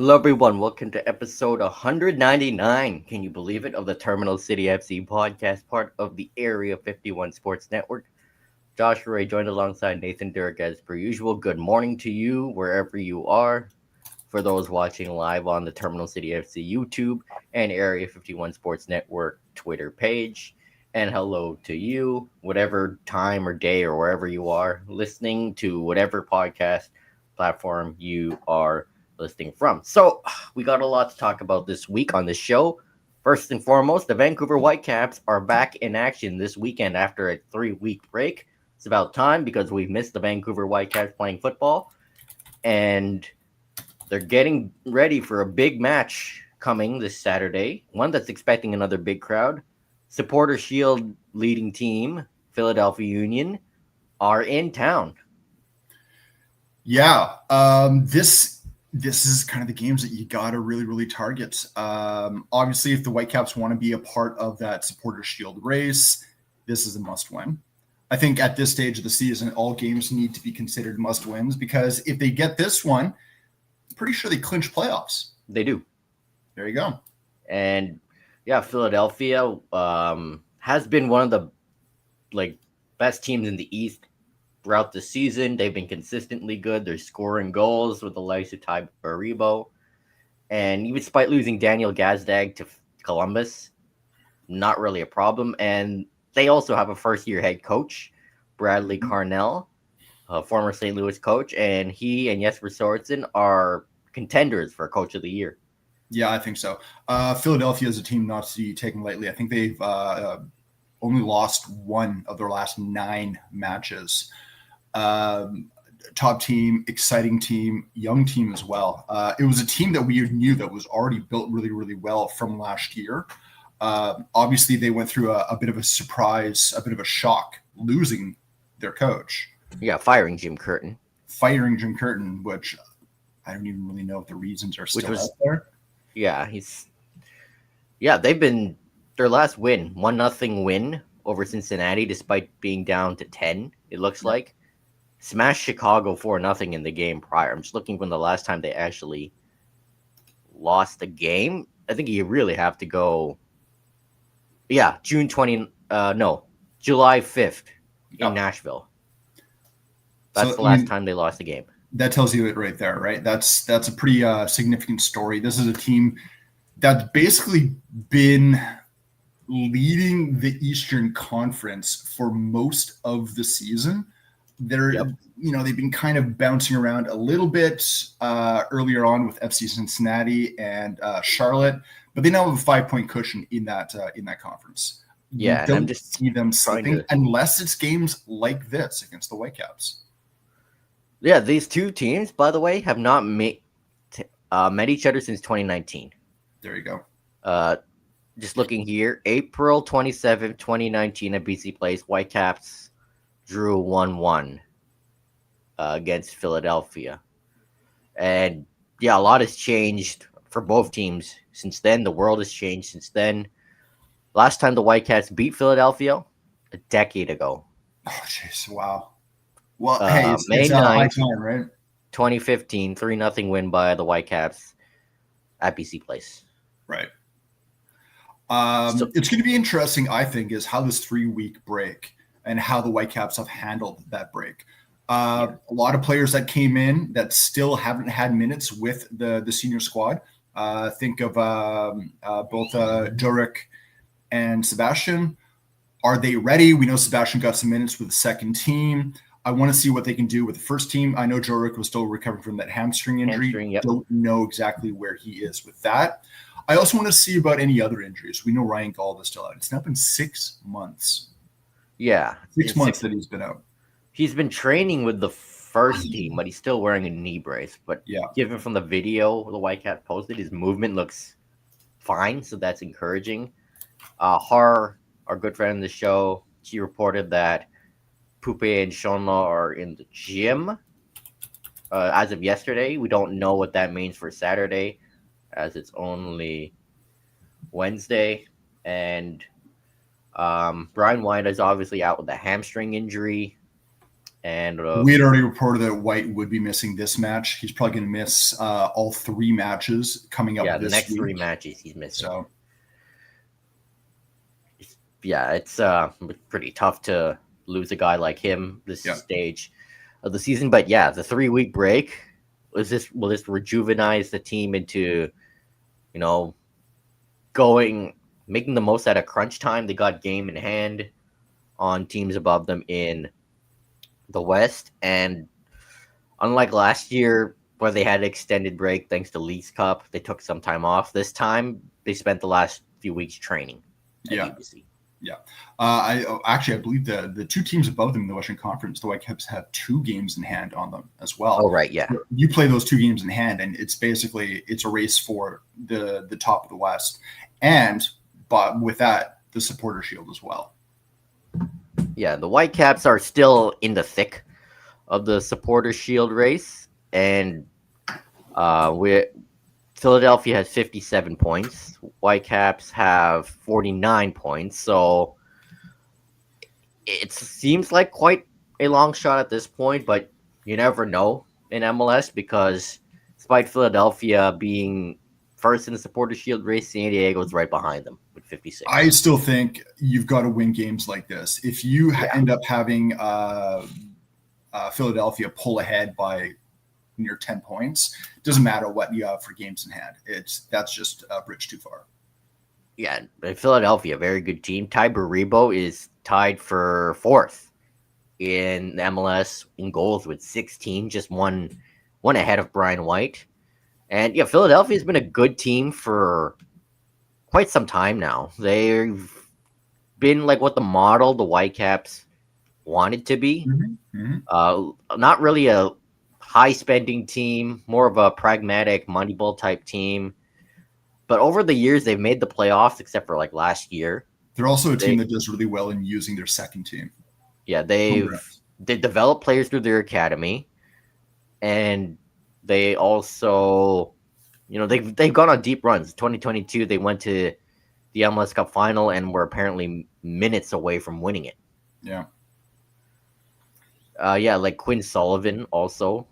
Hello, everyone. Welcome to episode 199. Can you believe it? Of the Terminal City FC podcast, part of the Area 51 Sports Network. Josh Ray joined alongside Nathan Durk as per usual. Good morning to you, wherever you are. For those watching live on the Terminal City FC YouTube and Area 51 Sports Network Twitter page. And hello to you, whatever time or day or wherever you are listening to whatever podcast platform you are listening from. So, we got a lot to talk about this week on the show. First and foremost, the Vancouver Whitecaps are back in action this weekend after a 3-week break. It's about time because we've missed the Vancouver Whitecaps playing football. And they're getting ready for a big match coming this Saturday, one that's expecting another big crowd. Supporter Shield leading team, Philadelphia Union, are in town. Yeah, this is kind of the games that you gotta really target. Obviously, if the Whitecaps want to be a part of that Supporter Shield race, this is a must-win. I think at this stage of the season, all games need to be considered must-wins because if they get this one, I'm pretty sure they clinch playoffs. They do. There you go. And yeah, Philadelphia has been one of the best teams in the East throughout the season. They've been consistently good. They're scoring goals with the likes of Ty Baribo. And even despite losing Daniel Gazdag to Columbus, not really a problem. And they also have a first-year head coach, Bradley Carnell, a former St. Louis coach, and he and Jesper Sorensen are contenders for Coach of the Year. Yeah, I think so. Philadelphia is a team not to be taken lightly. I think they've only lost one of their last 9 matches. Top team, exciting team, young team as well. It was a team that we knew that was already built really well from last year. Obviously, they went through a bit of a surprise, a bit of a shock, losing their coach. Yeah, firing Jim Curtin. Which I don't even really know if the reasons are still out there. Yeah, they've been their last win, 1-0 win over Cincinnati, despite being down to 10. It looks like smashed Chicago 4-0 in the game prior. I'm just looking from the last time they actually lost the game. I think you really have to go. Yeah, July 5th in Nashville. That's the last time they lost the game. That tells you it right there, right? That's a pretty significant story. This is a team that's basically been leading the Eastern Conference for most of the season. They've been kind of bouncing around a little bit earlier on with FC Cincinnati and Charlotte, but they now have a 5-point cushion in that conference. Yeah, and I'm just see them slipping unless it's games like this against the Whitecaps. Yeah, these two teams, by the way, have not met each other since 2019. There you go. Just looking here, April 27th, 2019 at BC Place, Whitecaps drew 1-1 against Philadelphia. And yeah, a lot has changed for both teams since then. The world has changed since then. Last time the Whitecaps beat Philadelphia, a decade ago. Oh, jeez, wow. Well, May it's 9th, high time, right? 2015, 3-0 win by the Whitecaps at BC Place. Right. It's going to be interesting, I think, is how this 3-week break and how the Whitecaps have handled that break. A lot of players that came in that still haven't had minutes with the senior squad. Think of both Jurek and Sebastian. Are they ready? We know Sebastian got some minutes with the second team. I want to see what they can do with the first team. I know Jurek was still recovering from that hamstring injury. Don't know exactly where he is with that. I also want to see about any other injuries. We know Ryan Gauld is still out. It's now been 6 months. Yeah. 6 months that he's been out. He's been training with the first team, but he's still wearing a knee brace. But given from the video the Whitecaps posted, his movement looks fine, so that's encouraging. Har, our good friend in the show, she reported that Poupé and Shonla are in the gym as of yesterday. We don't know what that means for Saturday, as it's only Wednesday. And Brian White is obviously out with a hamstring injury. And we had already reported that White would be missing this match. He's probably going to miss all 3 matches coming up this week. the next 3 matches he's missing. So, yeah, it's pretty tough to lose a guy like him this stage of the season. But yeah, the 3-week break will this rejuvenize the team into, making the most out of crunch time. They got game in hand on teams above them in the West, and unlike last year where they had an extended break thanks to Leagues Cup, they took some time off. This time they spent the last few weeks training at UBC. Yeah. I believe the 2 teams above them in the Western Conference, the Whitecaps, have 2 games in hand on them as well. Oh, right, yeah. You play those 2 games in hand, and it's a race for the top of the West, but with that, the Supporter Shield as well. Yeah, the Whitecaps are still in the thick of the Supporter Shield race, and Philadelphia has 57 points. Whitecaps have 49 points, so it seems like quite a long shot at this point, but you never know in MLS because despite Philadelphia being first in the Supporter Shield race, San Diego is right behind them with 56. I still think you've got to win games like this. If you end up having Philadelphia pull ahead by near 10 points, doesn't matter what you have for games in hand. That's just a bridge too far. Yeah, Philadelphia, very good team. Ty Baribo is tied for 4th in the MLS in goals with 16, just one ahead of Brian White. And yeah, Philadelphia has been a good team for quite some time now. They've been like what the Whitecaps wanted to be. Not really a high spending team, more of a pragmatic Moneyball type team. But over the years, they've made the playoffs, except for like last year. They're also a team that does really well in using their second team. Yeah, they develop players through their academy, and they also, they've gone on deep runs. 2022, they went to the MLS Cup final and were apparently minutes away from winning it. Yeah. Like Quinn Sullivan also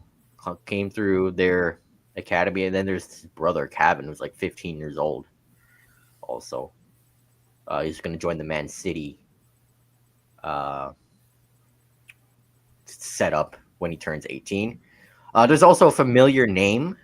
came through their academy, and then there's his brother Kevin, who's like 15 years old. Also, he's going to join the Man City setup when he turns 18. There's also a familiar name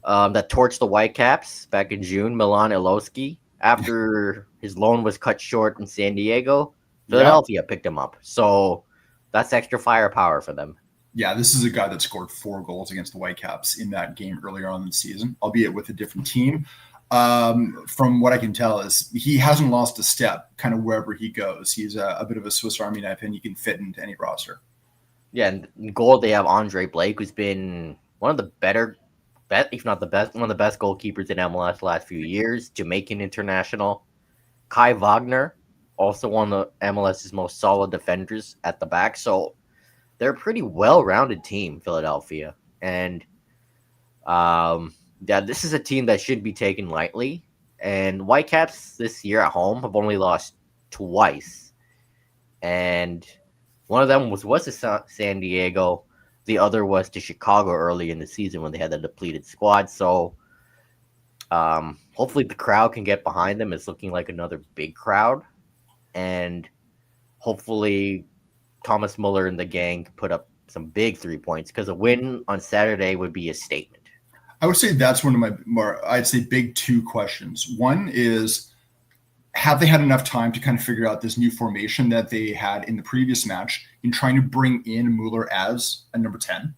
that torched the Whitecaps back in June, Milan Ilowski. After his loan was cut short in San Diego, Philadelphia picked him up. So that's extra firepower for them. Yeah, this is a guy that scored 4 goals against the Whitecaps in that game earlier on in the season, albeit with a different team. From what I can tell is he hasn't lost a step kind of wherever he goes. He's a bit of a Swiss Army knife, and you can fit into any roster. Yeah, and in goal they have Andre Blake, who's been one of the better, if not the best, one of the best goalkeepers in MLS the last few years. Jamaican international. Kai Wagner, also one of the MLS's most solid defenders at the back. So they're a pretty well-rounded team, Philadelphia. And this is a team that should be taken lightly. And Whitecaps this year at home have only lost twice. And one of them was to San Diego. The other was to Chicago early in the season when they had a depleted squad. So hopefully the crowd can get behind them. It's looking like another big crowd. And hopefully Thomas Muller and the gang put up some big 3 points, because a win on Saturday would be a statement. I would say that's one of my more, I'd say, big 2 questions. One is, have they had enough time to kind of figure out this new formation that they had in the previous match in trying to bring in Mueller as a number 10?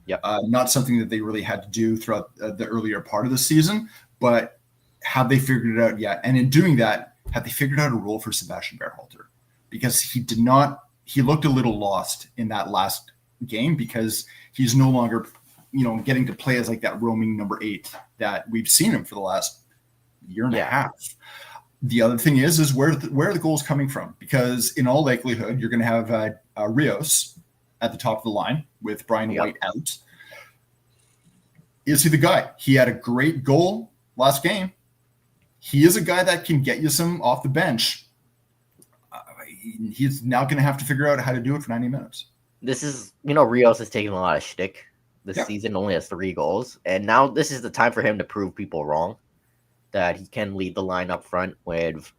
Yep. Not something that they really had to do throughout the earlier part of the season, but have they figured it out yet? And in doing that, have they figured out a role for Sebastian Berhalter? Because he looked a little lost in that last game, because he's no longer, getting to play as like that roaming number 8 that we've seen him for the last year and a half. The other thing is where are the goals coming from? Because in all likelihood, you're going to have Rios at the top of the line with Brian White out. Is he the guy? He had a great goal last game. He is a guy that can get you some off the bench. He's now going to have to figure out how to do it for 90 minutes. this is, Rios is taking a lot of shtick this Yeah. season, only has 3 goals. And now this is the time for him to prove people wrong, that he can lead the line up front with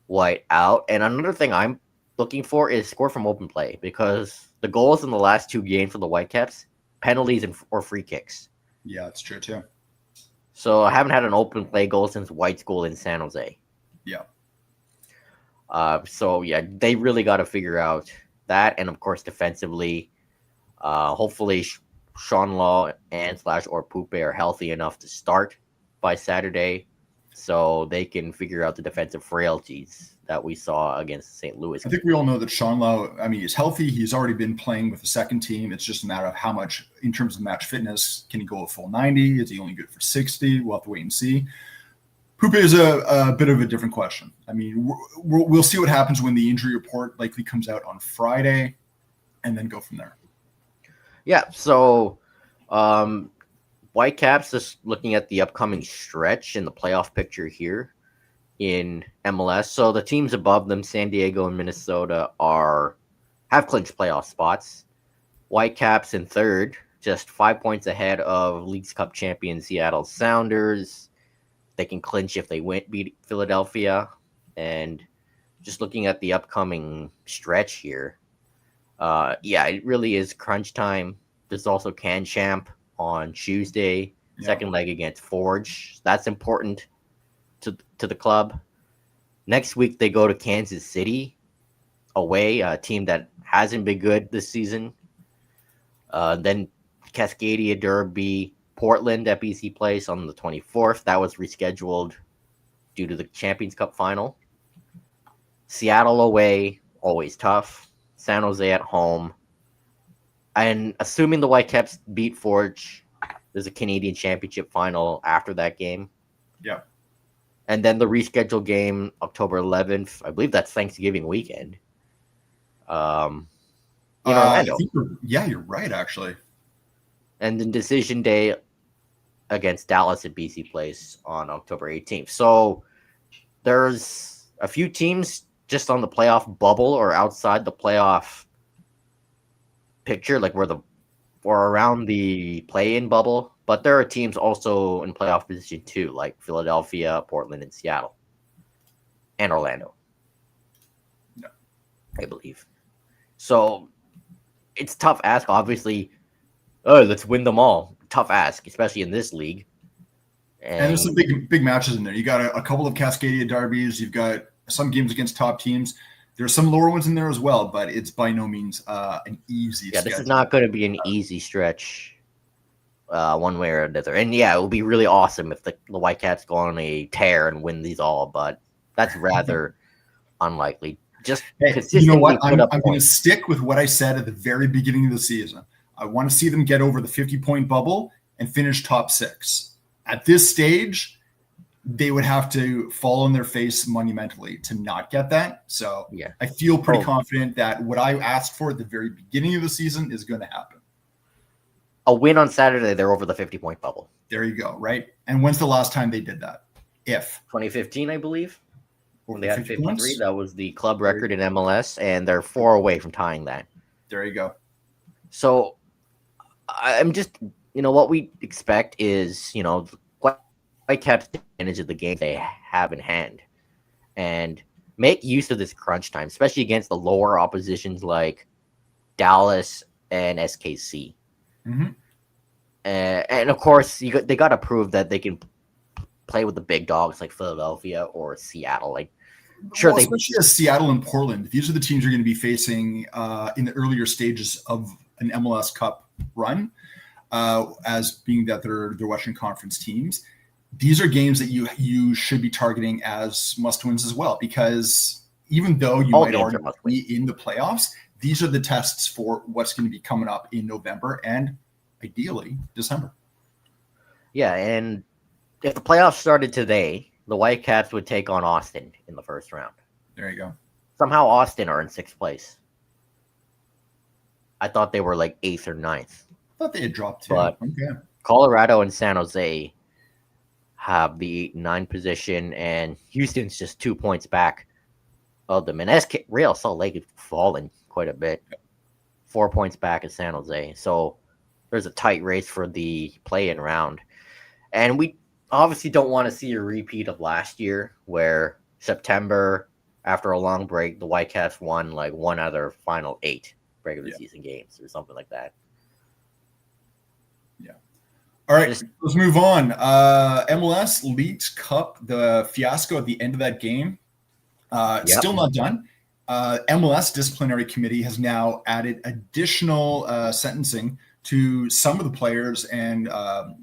White out. And another thing I'm looking for is score from open play, because the goals in the last 2 games for the Whitecaps, penalties or free kicks. Yeah, that's true too. So I haven't had an open play goal since White's goal in San Jose. Yeah. So yeah, they really got to figure out that, and of course defensively, hopefully Sean Law and / or Pupe are healthy enough to start by Saturday, so they can figure out the defensive frailties that we saw against St. Louis. I think we all know that Sean Lau, he's healthy. He's already been playing with the second team. It's just a matter of how much, in terms of match fitness, can he go a full 90? Is he only good for 60? We'll have to wait and see. Pupe is a bit of a different question. We'll see what happens when the injury report likely comes out on Friday, and then go from there. Yeah, so Whitecaps, just looking at the upcoming stretch in the playoff picture here in MLS. So the teams above them, San Diego and Minnesota, have clinched playoff spots. Whitecaps in third, just 5 points ahead of Leagues Cup champion Seattle Sounders. They can clinch if they beat Philadelphia. And just looking at the upcoming stretch here, it really is crunch time. There's also Can Champ on Tuesday, second leg against Forge. That's important to the club. Next week, they go to Kansas City away, a team that hasn't been good this season. Then Cascadia Derby, Portland at BC Place on the 24th. That was rescheduled due to the Champions Cup final. Seattle away, always tough. San Jose at home. And assuming the Whitecaps beat Forge, there's a Canadian Championship final after that game. Yeah. And then the rescheduled game, October 11th. I believe that's Thanksgiving weekend. In Orlando. You're right, actually. And then decision day against Dallas at BC Place on October 18th. So there's a few teams just on the playoff bubble or outside the playoff picture, like or around the play-in bubble. But there are teams also in playoff position too, like Philadelphia, Portland, and Seattle, and Orlando. No. I believe. So it's a tough ask, obviously. Let's win them all. Tough ask, especially in this league. And there's some big matches in there. You got a couple of Cascadia derbies. You've got some games against top teams. There's some lower ones in there as well, but it's by no means an easy schedule. This is not going to be an easy stretch one way or another. And yeah, it will be really awesome if the Whitecaps go on a tear and win these all, but that's rather unlikely. Just you know what? I'm going to stick with what I said at the very beginning of the season. I want to see them get over the 50-point bubble and finish top 6. At this stage, they would have to fall on their face monumentally to not get that. So yeah, I feel pretty confident that what I asked for at the very beginning of the season is going to happen. A win on Saturday, they're over the 50-point bubble. There you go, right? And when's the last time they did that? 2015, I believe. When they had 53, that was the club record in MLS, and they're 4 away from tying that. There you go. So I'm just, what we expect is, Whitecaps take advantage of the game they have in hand and make use of this crunch time, especially against the lower oppositions like Dallas and SKC. Mm-hmm. And of course, they got to prove that they can play with the big dogs like Philadelphia or Seattle. Especially as Seattle and Portland, these are the teams you're going to be facing in the earlier stages of an MLS Cup run, as being that they're Western Conference teams. These are games that you should be targeting as must-wins as well, because even though you might already be in the playoffs, these are the tests for what's going to be coming up in November and ideally December. Yeah, and if the playoffs started today, the Whitecaps would take on Austin in the first round. There you go. Somehow Austin are in 6th place. I thought they were like 8th or 9th. I thought they had dropped too. But okay. Colorado and San Jose have the 9th position, and Houston's just 2 points back of them. And Real Salt Lake has fallen quite a bit. 4 points back at San Jose. So there's a tight race for the play-in round. And we obviously don't want to see a repeat of last year where September, after a long break, the Whitecaps won like one out of their final 8 regular season games or something like that. Yeah. All right, let's move on. MLS Leagues Cup, the fiasco at the end of that game, still not done. MLS disciplinary committee has now added additional sentencing to some of the players and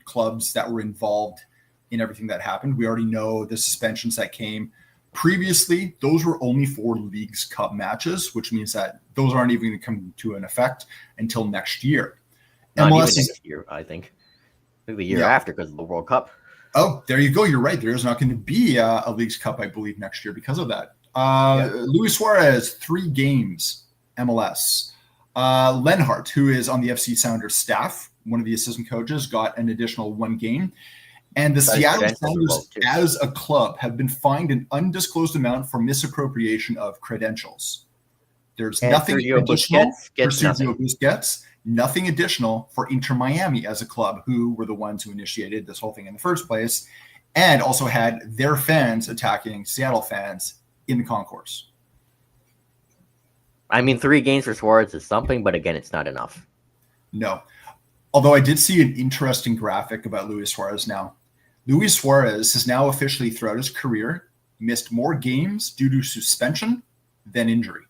clubs that were involved in everything that happened. We already know the suspensions that came previously. Those were only for Leagues Cup matches, which means that those aren't even going to come to an effect until next year. Not MLS even next year, I think. Maybe the year after because of the World Cup. Oh, there you go. You're right. There is not going to be a Leagues Cup, I believe, next year because of that. Luis Suarez, 3 games, MLS. Lenhart, who is on the FC Sounders staff, one of the assistant coaches, got an additional 1 game. And the Seattle Sounders, as a club, have been fined an undisclosed amount for misappropriation of credentials. There's nothing additional for Sergio Busquets, nothing additional for Inter Miami as a club, who were the ones who initiated this whole thing in the first place, and also had their fans attacking Seattle fans in the concourse. I mean, 3 games for Suarez is something, but again, it's not enough. No. Although I did see an interesting graphic about Luis Suarez now. Luis Suarez has now officially, throughout his career, missed more games due to suspension than injury.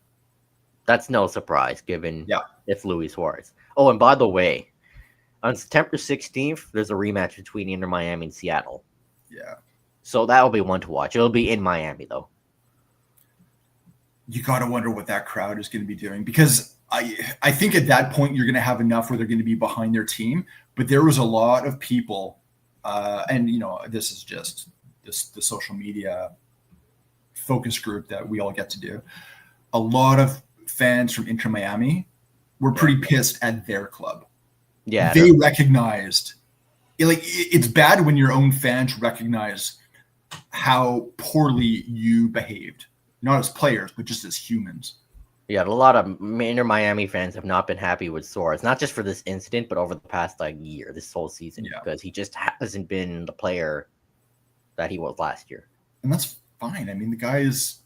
That's no surprise, given it's Luis Suarez. Oh, and by the way, on September 16th, there's a rematch between Inter Miami and Seattle. Yeah. So that'll be one to watch. It'll be in Miami, though. You got to wonder what that crowd is going to be doing, because I think at that point you're going to have enough where they're going to be behind their team. But there was a lot of people, and this is just the social media focus group that we all get to do. A lot of fans from Inter Miami were pretty pissed at their club. Yeah, they recognized, it's bad when your own fans recognize how poorly you behaved. Not as players, but just as humans. Yeah, a lot of Inter Miami fans have not been happy with Suarez, not just for this incident, but over the past year, this whole season, because he just hasn't been the player that he was last year. And that's fine. I mean, the guy is,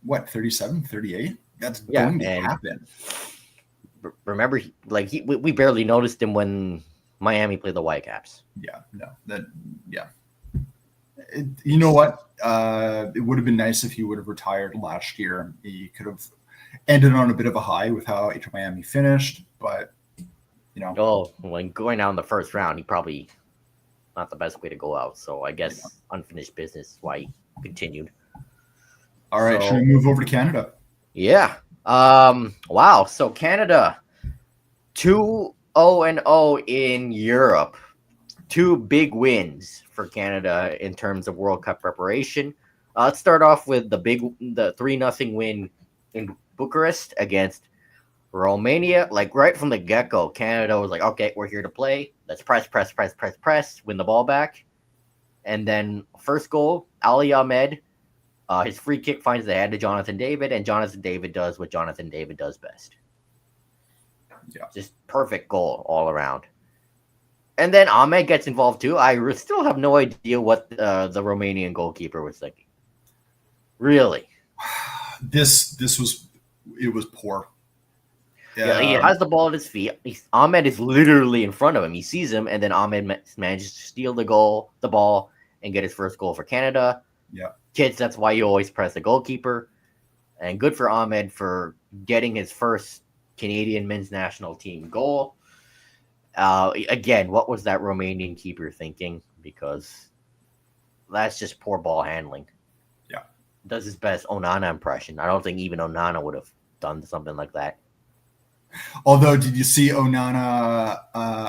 37, 38? That's going to happen. Remember, we barely noticed him when Miami played the Whitecaps. You know what? It would have been nice if he would have retired last year. He could have ended on a bit of a high with how Inter Miami finished, but when going out in the first round, he probably not the best way to go out. So I guess unfinished business is why he continued. All right, should we move over to Canada? Yeah. Wow. So Canada, 2-0-0 in Europe. 2 big wins for Canada in terms of World Cup preparation. Let's start off with the 3-0 win in Bucharest against Romania. Right from the get-go, Canada was like, okay, we're here to play. Let's press, win the ball back. And then first goal, Ali Ahmed, his free kick finds the head to Jonathan David, and Jonathan David does what Jonathan David does best. Yeah. Just perfect goal all around. And then Ahmed gets involved too. I still have no idea what the Romanian goalkeeper was thinking. Really, this was poor. Yeah, he has the ball at his feet. Ahmed is literally in front of him. He sees him, and then Ahmed manages to steal the ball, and get his first goal for Canada. Yeah, kids, that's why you always press the goalkeeper. And good for Ahmed for getting his first Canadian men's national team goal. Again, what was that Romanian keeper thinking? Because that's just poor ball handling. Yeah. Does his best Onana impression. I don't think even Onana would have done something like that. Although, did you see Onana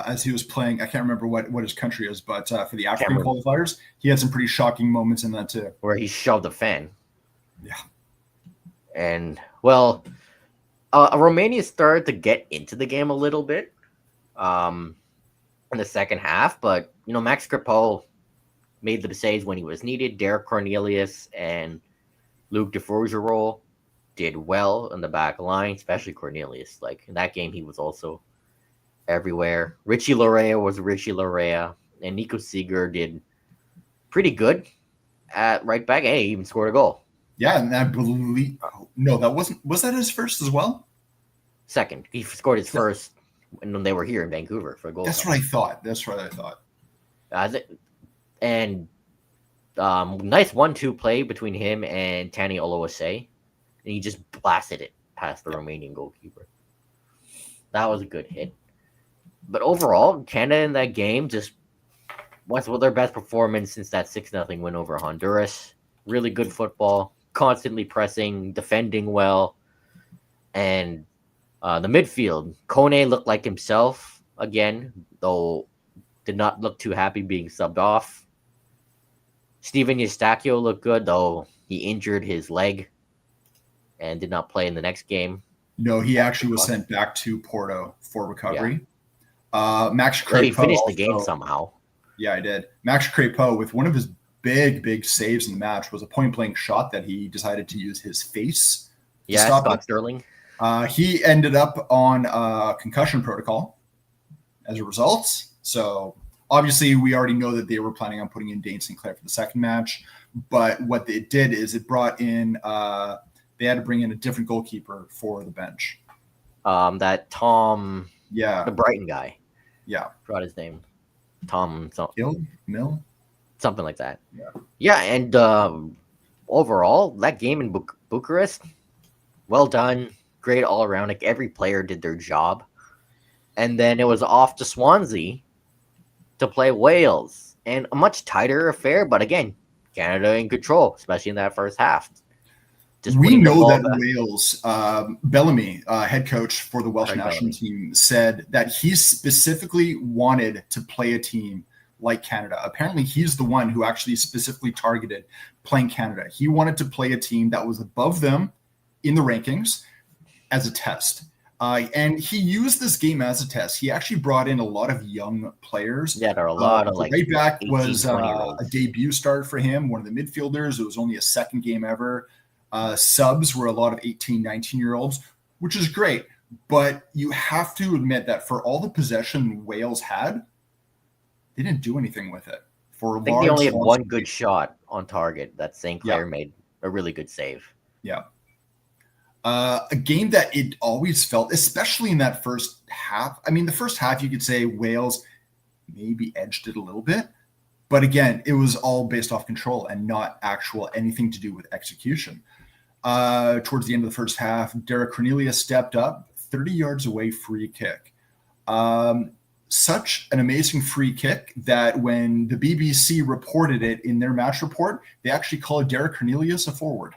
as he was playing? I can't remember what his country is, but for the African qualifiers, he had some pretty shocking moments in that too. Where he shoved a fan. Yeah. And, Romania started to get into the game a little bit. In the second half, but Max Crepeau made the saves when he was needed. Derek Cornelius and Luke de Frugerolles did well in the back line, especially Cornelius. Like in that game, he was also everywhere. Richie Larea was Richie Larea, and Nico Seeger did pretty good at right back. And he even scored a goal. Yeah, and I believe no, that wasn't. Was that his first as well? Second, he scored his first when they were here in Vancouver for a goal. That's what I thought. That's what I thought. And nice 1-2 play between him and Tani Oluwase, and he just blasted it past the Romanian goalkeeper. That was a good hit. But overall, Canada in that game just was their best performance since that 6-0 win over Honduras. Really good football, constantly pressing, defending well, and the midfield. Kone looked like himself again, though did not look too happy being subbed off. Steven Eustachio looked good, though he injured his leg and did not play in the next game. No, he actually was sent back to Porto for recovery. Max Crepeau he finished the game somehow. Yeah, I did. Max Crepeau, with one of his big saves in the match, was a point-blank shot that he decided to use his face to stop Scott Sterling. He ended up on concussion protocol as a result. So obviously we already know that they were planning on putting in Dane Sinclair for the second match. But what they did is it brought in they had to bring in a different goalkeeper for the bench. That Tom, the Brighton guy. Yeah. Forgot his name. Tom Mill? Something like that. Yeah. Yeah, and overall, that game in Bucharest, well done. Great all around. Like every player did their job. And then it was off to Swansea to play Wales. And a much tighter affair, but again, Canada in control, especially in that first half. We know that Wales, Bellamy, head coach for the Welsh national team, said that he specifically wanted to play a team like Canada. Apparently, he's the one who actually specifically targeted playing Canada. He wanted to play a team that was above them in the rankings as a test. And he used this game as a test. He actually brought in a lot of young players. Yeah, there are a lot of right back was a debut start for him, one of the midfielders. It was only a second game ever. Subs were a lot of 18, 19-year-olds, which is great. But you have to admit that for all the possession Wales had, they didn't do anything with it. I think they only had one good shot on target that St. Clair made a really good save. Yeah. A game that it always felt, especially in that first half. I mean, the first half, you could say Wales maybe edged it a little bit. But again, it was all based off control and not actual anything to do with execution. Towards the end of the first half, Derek Cornelius stepped up, 30 yards away, free kick. Such an amazing free kick that when the BBC reported it in their match report, they actually called Derek Cornelius a forward.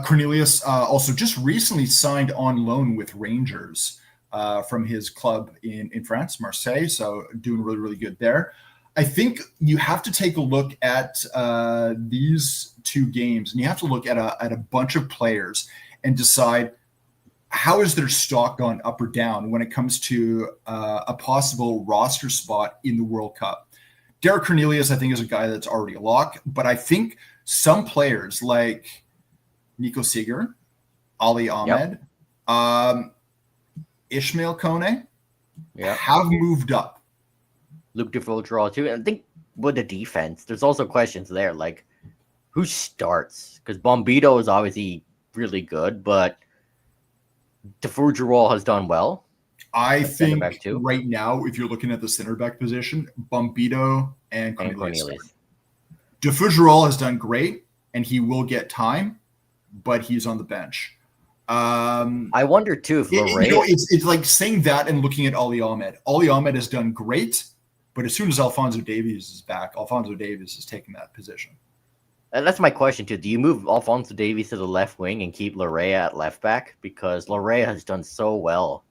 Cornelius also just recently signed on loan with Rangers from his club in France, Marseille. So doing really, really good there. I think you have to take a look at these two games, and you have to look at a bunch of players and decide how is their stock gone up or down when it comes to a possible roster spot in the World Cup. Derek Cornelius, I think, is a guy that's already a lock, but I think some players like Nico Seeger, Ali Ahmed, Ishmael Kone have moved up. Luke Defoe too. And I think with the defense, there's also questions there, like who starts? Because Bombito is obviously really good, but Defoe has done well. I think right now, if you're looking at the center back position, Bombito and Cornelius. Defoe has done great, and he will get time, but he's on the bench. I wonder too if it's like saying that and looking at Ali Ahmed. Ali Ahmed has done great, but as soon as Alphonso Davies is back, Alphonso Davies is taking that position. And that's my question too. Do you move Alphonso Davies to the left wing and keep Larea at left back? Because Larea has done so well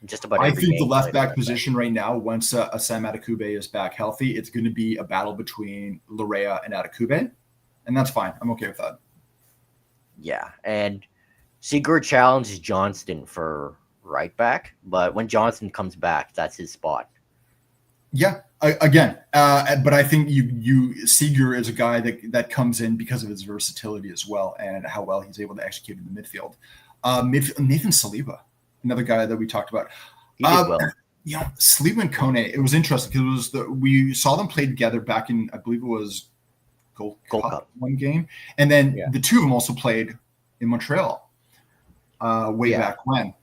just about every game. I think the left back position right now, once Sam Adekugbe is back healthy, it's going to be a battle between Larea and Adekugbe, and that's fine. I'm okay with that. Yeah, and Sigurd challenges Johnston for right back, but when Johnston comes back, that's his spot. Yeah, again, but I think Seager is a guy that comes in because of his versatility as well and how well he's able to execute in the midfield. Nathan Saliba, another guy that we talked about. He did well. Yeah, Saliba and Kone. It was interesting because we saw them play together back in, I believe it was Gold Cup one game, and then the two of them also played in Montreal way back when.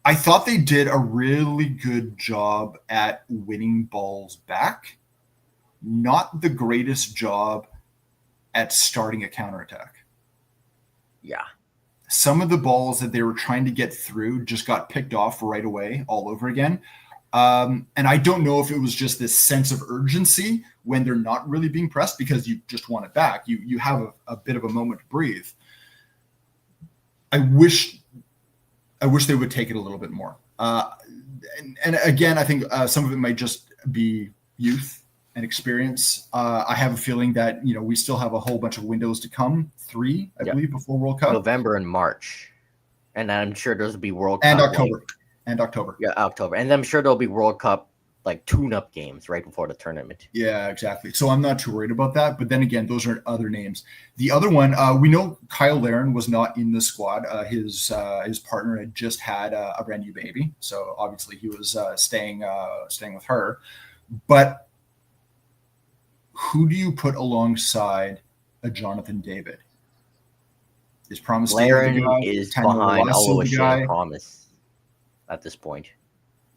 I thought they did a really good job at winning balls back. Not the greatest job at starting a counterattack. Yeah. Some of the balls that they were trying to get through just got picked off right away all over again. And I don't know if it was just this sense of urgency when they're not really being pressed because you just want it back. You have a bit of a moment to breathe. I wish they would take it a little bit more. And again, I think some of it might just be youth and experience. I have a feeling that, we still have a whole bunch of windows to come, 3, I believe, before World Cup. November and March. And I'm sure those will be World Cup. And October. Yeah, October. And I'm sure there'll be World Cup tune-up games right before the tournament. Yeah, exactly. So I'm not too worried about that. But then again, those are other names. The other one, we know Kyle Larin was not in the squad. His partner had just had a brand new baby, so obviously he was staying with her. But who do you put alongside a Jonathan David? Is Promise Larin is behind Oluwaseun Promise at this point.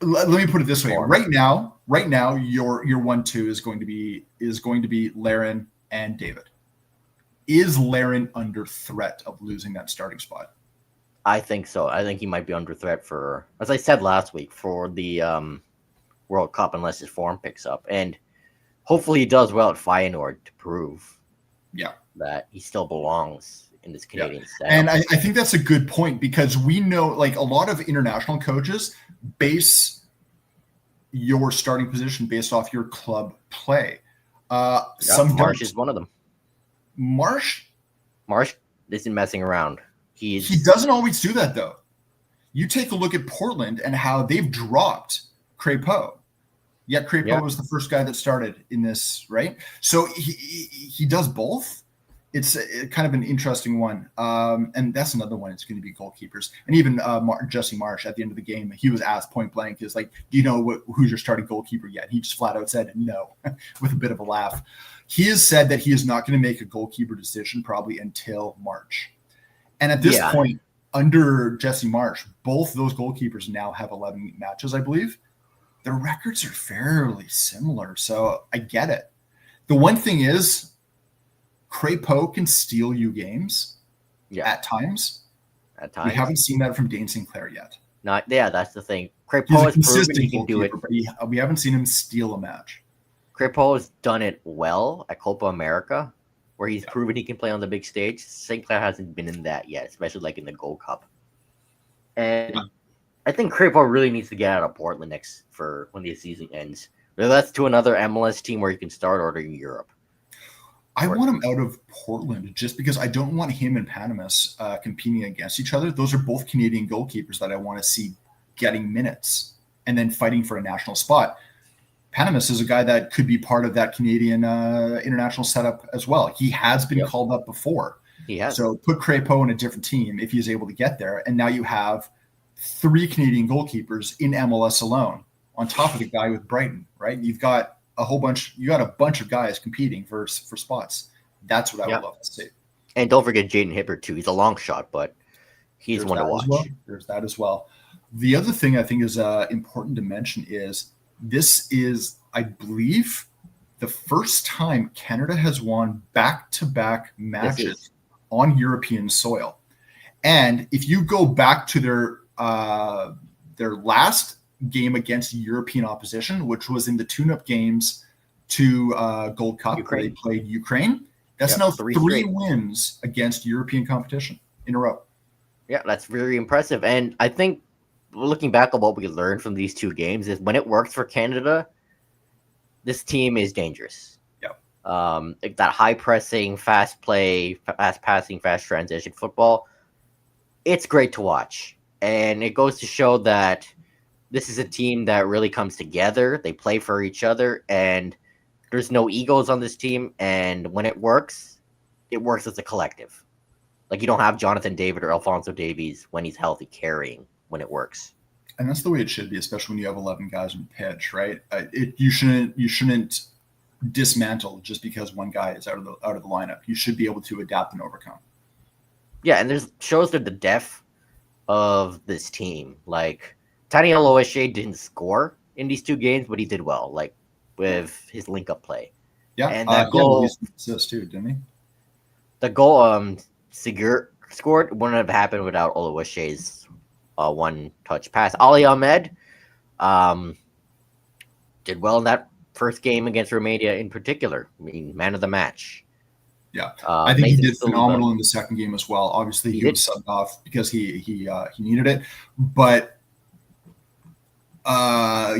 Let me put it this way: right now, your 1-2 is going to be Larin and David. Is Larin under threat of losing that starting spot? I think so. I think he might be under threat for, as I said last week, for the World Cup unless his form picks up, and hopefully he does well at Feyenoord to prove, that he still belongs in this Canadian setup. And I think that's a good point because we know, a lot of international coaches base your starting position based off your club play. Marsh is one of them. Marsh isn't messing around. He doesn't always do that though. You take a look at Portland and how they've dropped Crépeau. Yet Crépeau was the first guy that started in this, right? So he does both. It's kind of an interesting one. And that's another one. It's going to be goalkeepers. And even Jesse Marsh at the end of the game, he was asked point blank, do you know who's your starting goalkeeper yet? He just flat out said no with a bit of a laugh. He has said that he is not going to make a goalkeeper decision probably until March. And at this point, under Jesse Marsh, both those goalkeepers now have 11 matches, I believe. Their records are fairly similar. So I get it. The one thing is, Crépeau can steal you games at times. We haven't seen that from Dane Sinclair yet. That's the thing. Crépeau has proven he can do it. But we haven't seen him steal a match. Crépeau has done it well at Copa America, where he's proven he can play on the big stage. Sinclair hasn't been in that yet, especially in the Gold Cup. And I think Crépeau really needs to get out of Portland next for when the season ends. Whether that's to another MLS team where he can start or to Europe. I want him out of Portland just because I don't want him and Panamas competing against each other. Those are both Canadian goalkeepers that I want to see getting minutes and then fighting for a national spot. Panamas is a guy that could be part of that Canadian international setup as well. He has been called up before. He has. So put Crépeau in a different team if he's able to get there. And now you have 3 Canadian goalkeepers in MLS alone on top of the guy with Brighton, right? You've got a bunch of guys competing for spots. That's what I would love to see. And don't forget Jaden Hibbert too. He's a long shot, but he's one to watch. There's that as well. The other thing I think is important to mention is this is, I believe, the first time Canada has won back-to-back matches on European soil. And if you go back to their last game against European opposition, which was in the tune-up games to Gold Cup, where they played Ukraine. That's now 3 wins against European competition in a row. Yeah, that's very impressive. And I think looking back on what we learned from these 2 games is when it works for Canada, this team is dangerous. Yep. That high pressing, fast play, fast passing, fast transition football, it's great to watch. And it goes to show that this is a team that really comes together. They play for each other, and there's no egos on this team. And when it works as a collective. Like, you don't have Jonathan David or Alfonso Davies when he's healthy carrying when it works. And that's the way it should be, especially when you have 11 guys on the pitch, right? You shouldn't dismantle just because one guy is out of the lineup. You should be able to adapt and overcome. Yeah, and there's shows that the depth of this team. Like, Tani Aloishe didn't score in these two games, but he did well, like with his link-up play. Yeah, and that goal assist too, didn't he? The goal Sigur scored wouldn't have happened without Aloishe's one-touch pass. Ali Ahmed did well in that first game against Romania in particular. I mean, man of the match. Yeah, I think he did phenomenal in the second game as well. Obviously, he was subbed off because he needed it, but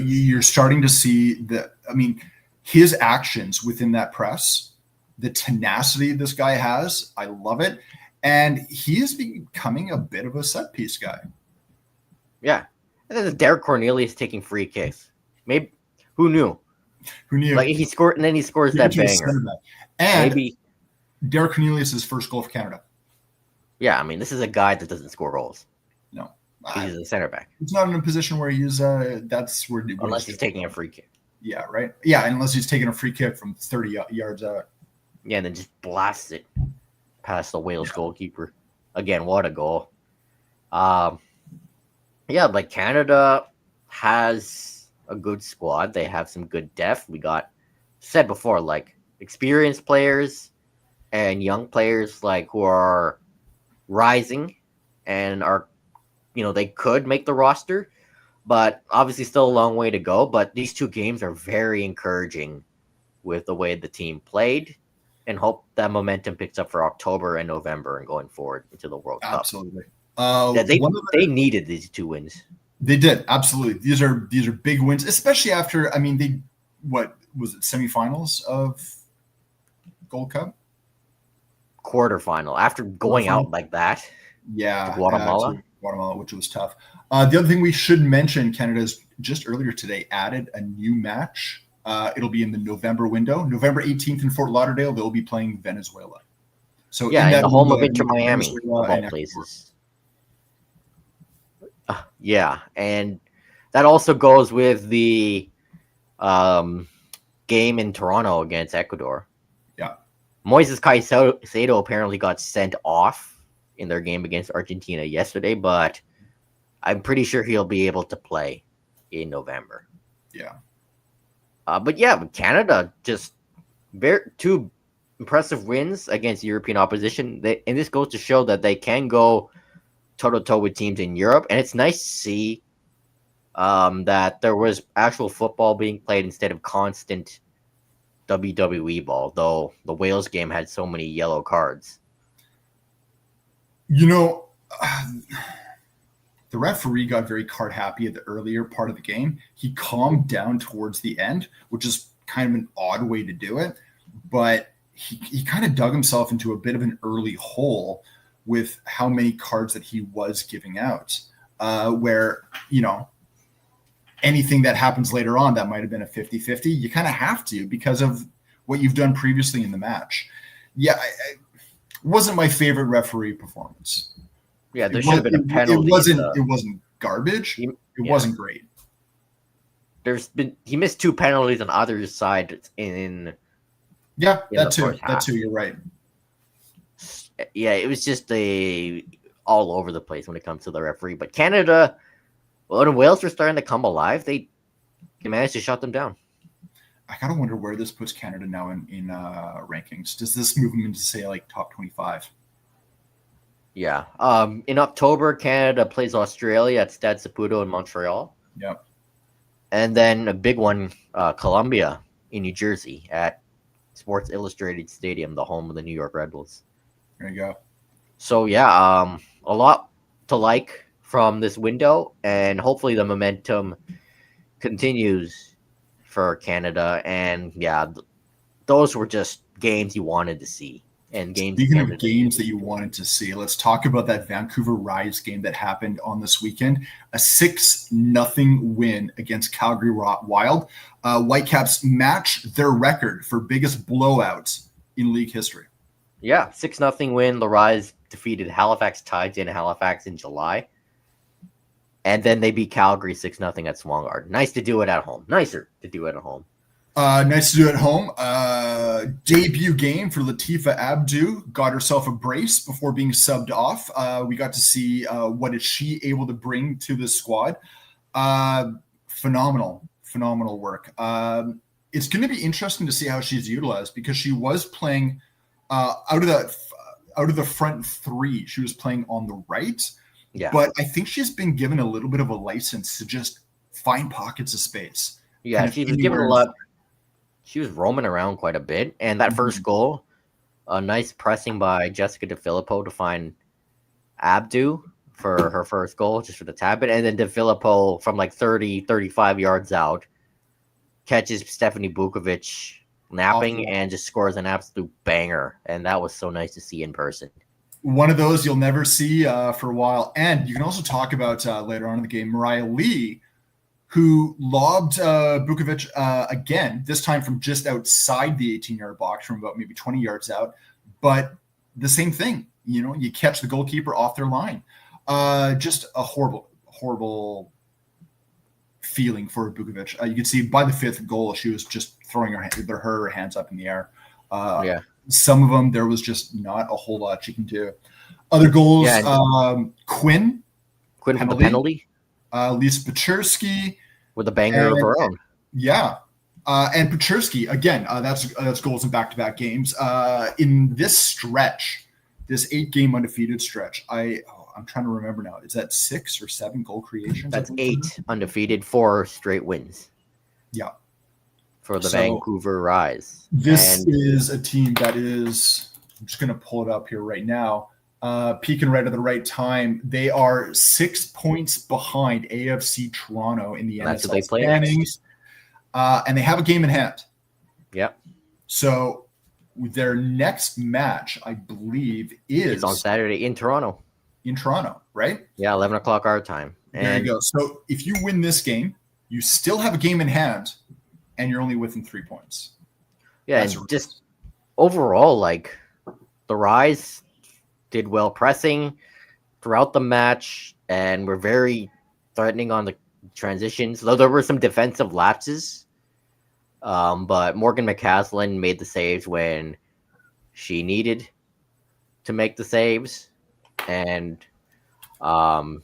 you're starting to see his actions within that press, the tenacity this guy has. I love it, and he is becoming a bit of a set piece guy. Yeah, and then Derek Cornelius taking free kicks. Maybe who knew? Who knew? Like, he scored, and then he scores that banger. And maybe Derek Cornelius' first goal for Canada. Yeah, I mean, this is a guy that doesn't score goals. No, he's a center back. He's not in a position where he's that's where unless he's taking a free kick. Yeah, right. Yeah, unless he's taking a free kick from 30 yards out. Yeah, and then just blasts it past the Wales goalkeeper. Again, what a goal. Yeah, like, Canada has a good squad. They have some good depth. We got said before, like, experienced players and young players, like, who are rising and are, they could make the roster, but obviously still a long way to go. But these two games are very encouraging with the way the team played, and hope that momentum picks up for October and November and going forward into the World Cup. Absolutely. They needed these two wins. They did, absolutely. These are big wins, especially after, what was it, semifinals of Gold Cup? Quarterfinal, after going out like that. Yeah. To Guatemala, which was tough. The other thing we should mention, Canada's just earlier today added a new match. It'll be in the November window. November 18th in Fort Lauderdale, they'll be playing Venezuela. So yeah, in the home of Inter Miami, of all places. Yeah, and that also goes with the game in Toronto against Ecuador. Yeah. Moises Caicedo apparently got sent off in their game against Argentina yesterday, but I'm pretty sure he'll be able to play in November. Yeah. But Canada just two impressive wins against European opposition. And this goes to show that they can go toe-to-toe with teams in Europe. And it's nice to see that there was actual football being played instead of constant WWE ball, though the Wales game had so many yellow cards. The referee got very card happy at the earlier part of the game. He calmed down towards the end, which is kind of an odd way to do it. But he kind of dug himself into a bit of an early hole with how many cards that he was giving out, where, anything that happens later on that might have been a 50-50, you kind of have to because of what you've done previously in the match. Yeah, it wasn't my favorite referee performance. Yeah, there should have been a penalty. It wasn't garbage. It wasn't great. He missed two penalties on either side in. Yeah, that too. You're right. Yeah, it was just all over the place when it comes to the referee. But Canada, when Wales were starting to come alive, they managed to shut them down. I gotta wonder where this puts Canada now in rankings. Does this move them into, say, like top 25? Yeah. In October, Canada plays Australia at Stade Saputo in Montreal. Yep. And then a big one, Colombia in New Jersey at Sports Illustrated Stadium, the home of the New York Red Bulls. There you go. So, a lot to like from this window, and hopefully the momentum continues for Canada. And, those were just games you wanted to see. and games. Speaking of games that you wanted to see, let's talk about that Vancouver Rise game that happened on this weekend. A 6-0 win against Calgary Wild. Whitecaps match their record for biggest blowouts in league history. Yeah, 6-0 win. The Rise defeated Halifax Tides in Halifax in July. And then they beat Calgary 6-0 at Swangard. Nice to do it at home. Nicer to do it at home. Nice to do at home. Debut game for Latifa Abdu. Got herself a brace before being subbed off. We got to see what is she able to bring to this squad. Phenomenal work. It's going to be interesting to see how she's utilized because she was playing out of the front three. She was playing on the right. Yeah. But I think she's been given a little bit of a license to just find pockets of space. Yeah, she was given a lot. She was roaming around quite a bit. And that first goal, a nice pressing by Jessica DeFilippo to find Abdu for her first goal, just for the tap it. And then DeFilippo from like 30, 35 yards out catches Stephanie Bukovic napping and just scores an absolute banger. And that was so nice to see in person. One of those you'll never see for a while. And you can also talk about later on in the game, Mariah Lee, who lobbed Bukovic again, this time from just outside the 18-yard box, from about maybe 20 yards out. But the same thing, you catch the goalkeeper off their line. Just a horrible feeling for Bukovic. You can see by the fifth goal, she was just throwing her hands up in the air. Some of them, there was just not a whole lot she can do. Other goals, Quinn with the penalty. Lisa Pechersky with a banger of her own. Yeah. And Pechersky, again, that's goals in back-to-back games. In this stretch, this 8-game undefeated stretch, I'm trying to remember now. Is that 6 or 7 goal creations? That's 8 undefeated, 4 straight wins. Yeah. For the Vancouver Rise. This is a team that is, I'm just going to pull it up here right now, peaking right at the right time. They are 6 points behind AFC Toronto in the NSL standings. And they have a game in hand. Yep. So their next match, I believe, is on Saturday in Toronto. In Toronto, right? Yeah, 11 o'clock our time. There you go. So if you win this game, you still have a game in hand, and you're only within 3 points. Yeah, and just overall, like, the Rise did well pressing throughout the match, and were very threatening on the transitions, though there were some defensive lapses. But Morgan McCaslin made the saves when she needed to make the saves. And I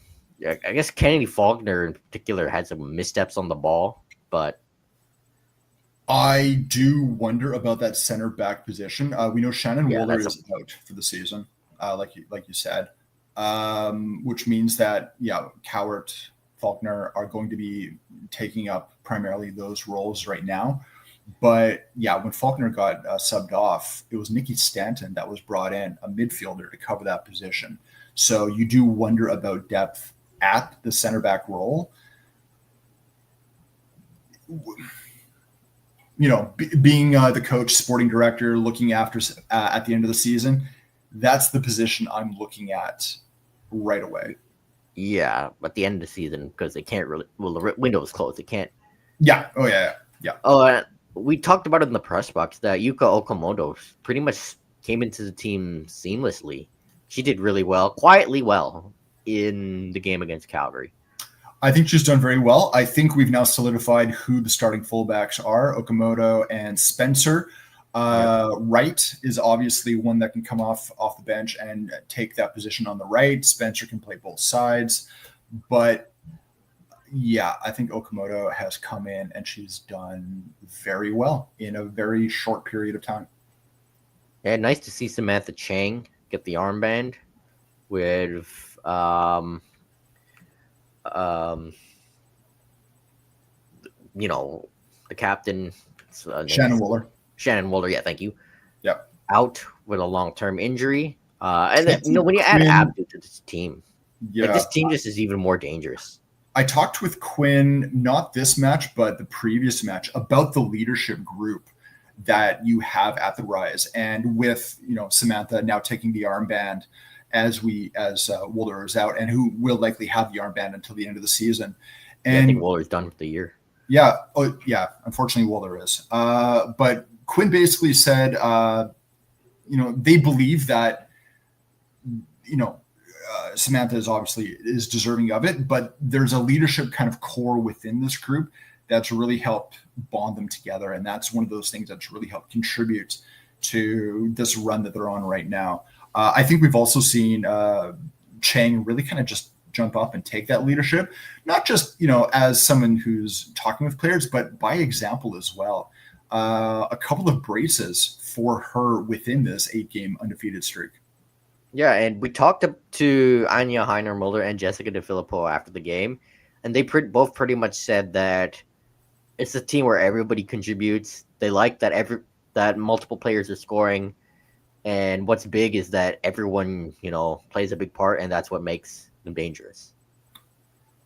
guess Kennedy Faulkner in particular had some missteps on the ball, but I do wonder about that center back position. We know Shannon Wooler is out for the season, like you said, which means that Cowart, Faulkner are going to be taking up primarily those roles right now. But when Faulkner got subbed off, it was Nikki Stanton that was brought in, a midfielder, to cover that position. So you do wonder about depth at the center back role. Being the coach, sporting director, looking after at the end of the season, that's the position I'm looking at right away. Yeah, at the end of the season, because they can't really. Well, the window is closed. They can't. Yeah. Oh yeah. Oh, we talked about it in the press box that Yuka Okamoto pretty much came into the team seamlessly. She did really well, quietly well, in the game against Calgary. I think she's done very well. I think we've now solidified who the starting fullbacks are, Okamoto and Spencer. Wright is obviously one that can come off the bench and take that position on the right. Spencer can play both sides. But, I think Okamoto has come in and she's done very well in a very short period of time. Yeah, nice to see Samantha Chang get the armband with the captain, Shannon Wooler. Shannon Wooler, yeah, thank you. Yep. Out with a long-term injury. And then, when you add Abdu to this team, this team just is even more dangerous. I talked with Quinn, not this match, but the previous match, about the leadership group that you have at the Rise. And with, Samantha now taking the armband as Wooler is out, and who will likely have the armband until the end of the season. And I think Wooler's done for the year. Yeah. Oh, yeah. Unfortunately, Wooler is. But Quinn basically said, they believe that, Samantha is deserving of it, but there's a leadership kind of core within this group that's really helped bond them together. And that's one of those things that's really helped contribute to this run that they're on right now. I think we've also seen Chang really kind of just jump up and take that leadership, not just, as someone who's talking with players, but by example as well. A couple of braces for her within this 8-game undefeated streak. Yeah, and we talked to Anya Heiner-Muller and Jessica DeFilippo after the game, and they both pretty much said that it's a team where everybody contributes. They like that multiple players are scoring, and what's big is that everyone, plays a big part, and that's what makes them dangerous.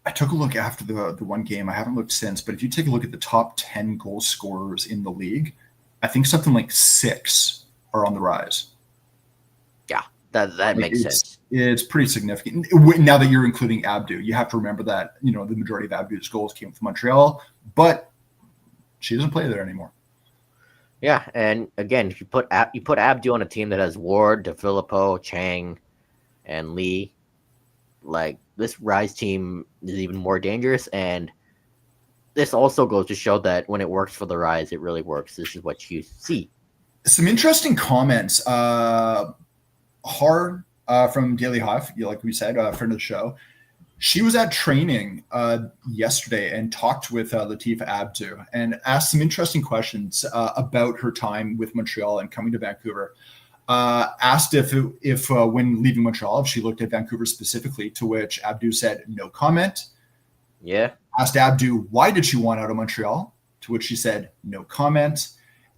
I took a look after the one game. I haven't looked since, but if you take a look at the top 10 goal scorers in the league, I think something like 6 are on the Rise. Yeah, that makes sense. It's pretty significant. Now that you're including Abdu, you have to remember that, the majority of Abdu's goals came from Montreal, but she doesn't play there anymore. Yeah, and again, if you put Abdu on a team that has Ward, DeFilippo, Chang, and Lee, like, this Rise team is even more dangerous, and this also goes to show that when it works for the Rise, it really works. This is what you see. Some interesting comments. Hard from Daily Hive, like we said, friend of the show. She was at training yesterday and talked with Latif Abdu and asked some interesting questions about her time with Montreal and coming to Vancouver. Asked if when leaving Montreal, if she looked at Vancouver specifically, to which Abdu said no comment. Yeah. Asked Abdu why did she want out of Montreal, to which she said no comment.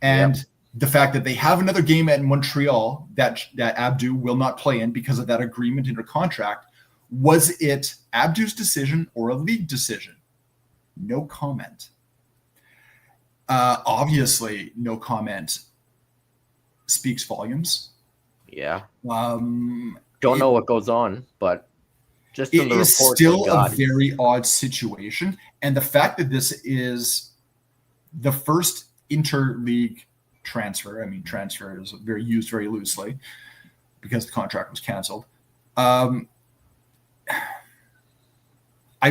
And the fact that they have another game at Montreal that Abdu will not play in because of that agreement in her contract. Was it Abdu's decision or a league decision? No comment. Obviously, no comment speaks volumes. Yeah. Don't know what goes on, but just from the reports, it is still a very odd situation. And the fact that this is the first interleague transfer, transfer is used very loosely because the contract was canceled. I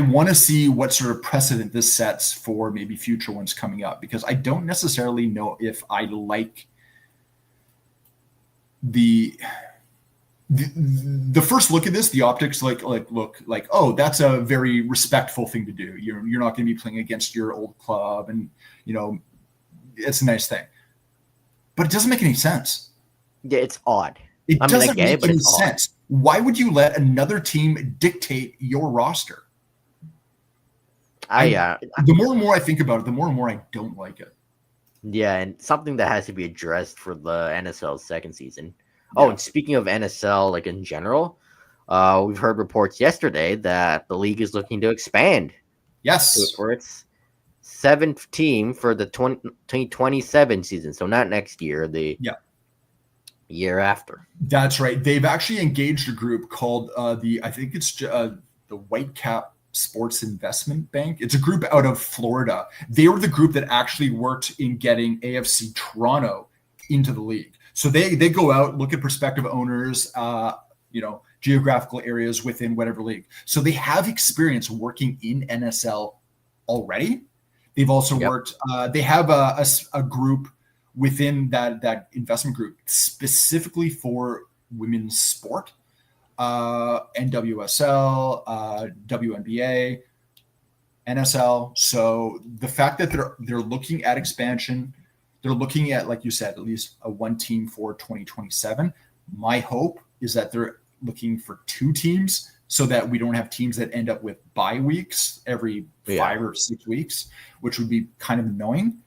want to see what sort of precedent this sets for maybe future ones coming up, because I don't necessarily know if I like the first look at this. The optics look like, oh, that's a very respectful thing to do. You're not going to be playing against your old club, and it's a nice thing. But it doesn't make any sense. Yeah, it's odd. It doesn't make any sense. Why would you let another team dictate your roster? The more and more I think about it, the more and more I don't like it. Yeah, and something that has to be addressed for the NSL's second season. Yeah. Oh, and speaking of NSL, like in general, we've heard reports yesterday that the league is looking to expand. Yes. For its 7th team for the 2027 season. So not next year, the year after. That's right. They've actually engaged a group called the Whitecap Sports Investment Bank. It's a group out of Florida. They were the group that actually worked in getting AFC Toronto into the league. So they go out, look at prospective owners, geographical areas within whatever league. So they have experience working in NSL already. They've also worked. They have a group within that investment group specifically for women's sport. NWSL, WNBA, NSL. So the fact that they're looking at expansion, they're looking at, like you said, at least a one team for 2027. My hope is that they're looking for 2 teams so that we don't have teams that end up with bye weeks every 5 or 6 weeks, which would be kind of annoying.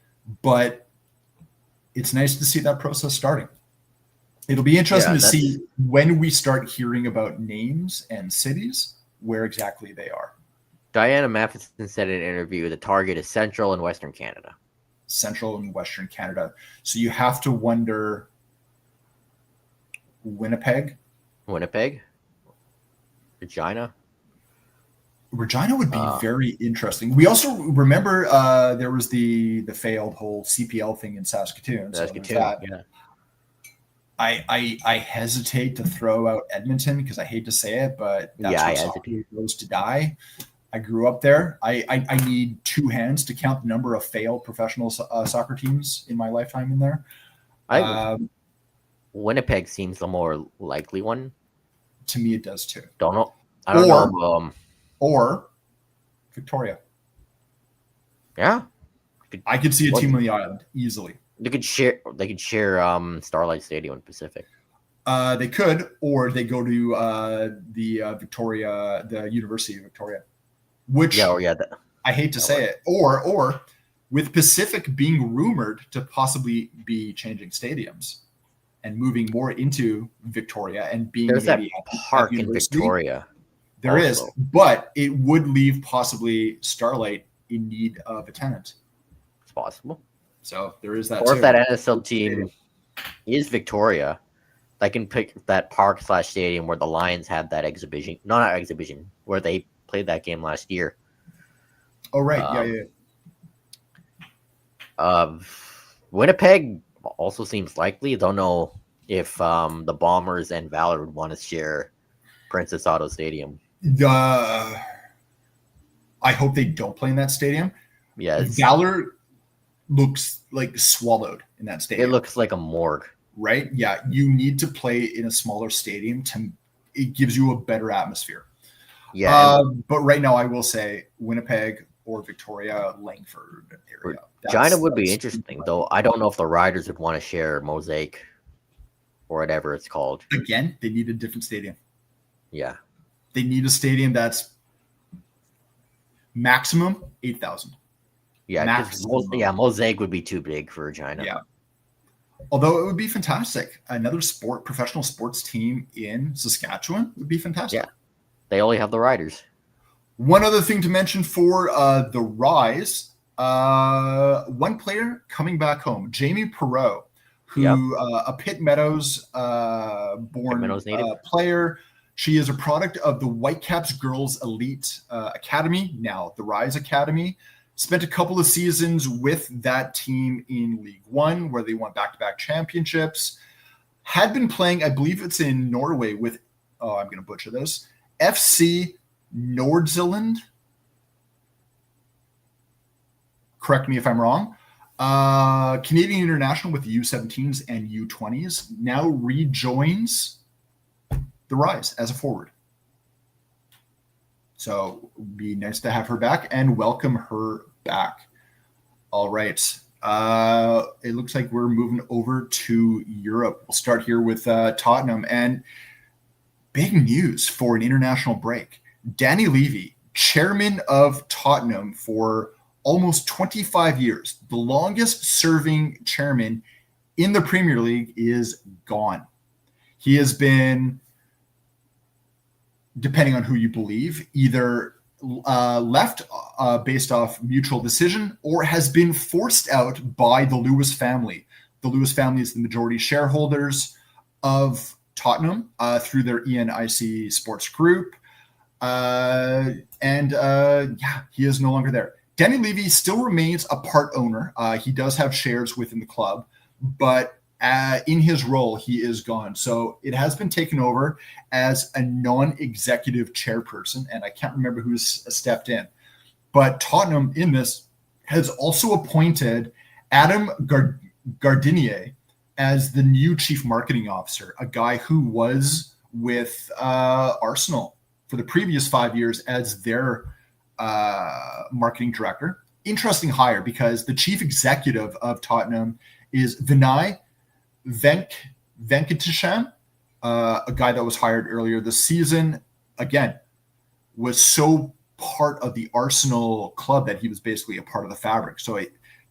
But it's nice to see that process starting. It'll be interesting to see when we start hearing about names and cities, where exactly they are. Diana Matheson said in an interview the target is Central and Western Canada. central and western Canada. So you have to wonder Winnipeg. Regina would be very interesting. We also remember there was the failed whole CPL thing in Saskatoon. Yeah. I hesitate to throw out Edmonton because I hate to say it, but that's where soccer goes to die. I grew up there. I need two hands to count the number of failed professional soccer teams in my lifetime in there. Winnipeg seems the more likely one. To me, it does too. I don't know. Or Victoria. Yeah. I could see a team on the island easily. They could share Starlight Stadium in Pacific. They could, or they go to the Victoria, the University of Victoria. Which I hate to say it. Or with Pacific being rumored to possibly be changing stadiums and moving more into Victoria and being there's that park in Victoria. There is, but it would leave possibly Starlight in need of a tenant. It's possible. So there is that. Or if that NSL team is Victoria, they can pick that park/stadium where the Lions had that exhibition. No, not exhibition, where they played that game last year. Oh, right. Winnipeg also seems likely. Don't know if the Bombers and Valor would want to share Princess Auto Stadium. I hope they don't play in that stadium. Yeah, Valor looks like swallowed in that stadium. It looks like a morgue. Right? Yeah, you need to play in a smaller stadium it gives you a better atmosphere. Yeah. But right now I will say Winnipeg or Victoria, Langford area. Regina would be interesting, though. I don't know if the Riders would want to share Mosaic or whatever it's called. Again, they need a different stadium. Yeah. They need a stadium that's maximum 8,000. Yeah, Mosaic would be too big for Regina. Yeah. Although it would be fantastic. Another professional sports team in Saskatchewan would be fantastic. Yeah. They only have the Riders. One other thing to mention for the Rise, one player coming back home, Jamie Perreault, who a Pitt Meadows born player. She is a product of the Whitecaps Girls Elite Academy, now the Rise Academy. Spent a couple of seasons with that team in League One, where they won back-to-back championships. Had been playing, I believe it's in Norway with, I'm going to butcher this, FC Nordzealand. Correct me if I'm wrong. Canadian international with the U17s and U20s. Now rejoins the Rise as a forward. So it would be nice to have her back and welcome her back. All right. It looks like we're moving over to Europe. We'll start here with Tottenham. And big news for an international break. Danny Levy, chairman of Tottenham for almost 25 years, the longest serving chairman in the Premier League, is gone. He has been, depending on who you believe, either left based off mutual decision or has been forced out by the Lewis family. The Lewis family is the majority shareholders of Tottenham through their ENIC Sports Group. He is no longer there. Danny Levy still remains a part owner. He does have shares within the club, but in his role, he is gone. So it has been taken over as a non-executive chairperson, and I can't remember who's stepped in. But Tottenham in this has also appointed Adam Gardinier as the new chief marketing officer, a guy who was with Arsenal for the previous 5 years as their marketing director. Interesting hire because the chief executive of Tottenham is Vinay Venkatesham, a guy that was hired earlier this season. Again, was so part of the Arsenal club that he was basically a part of the fabric. So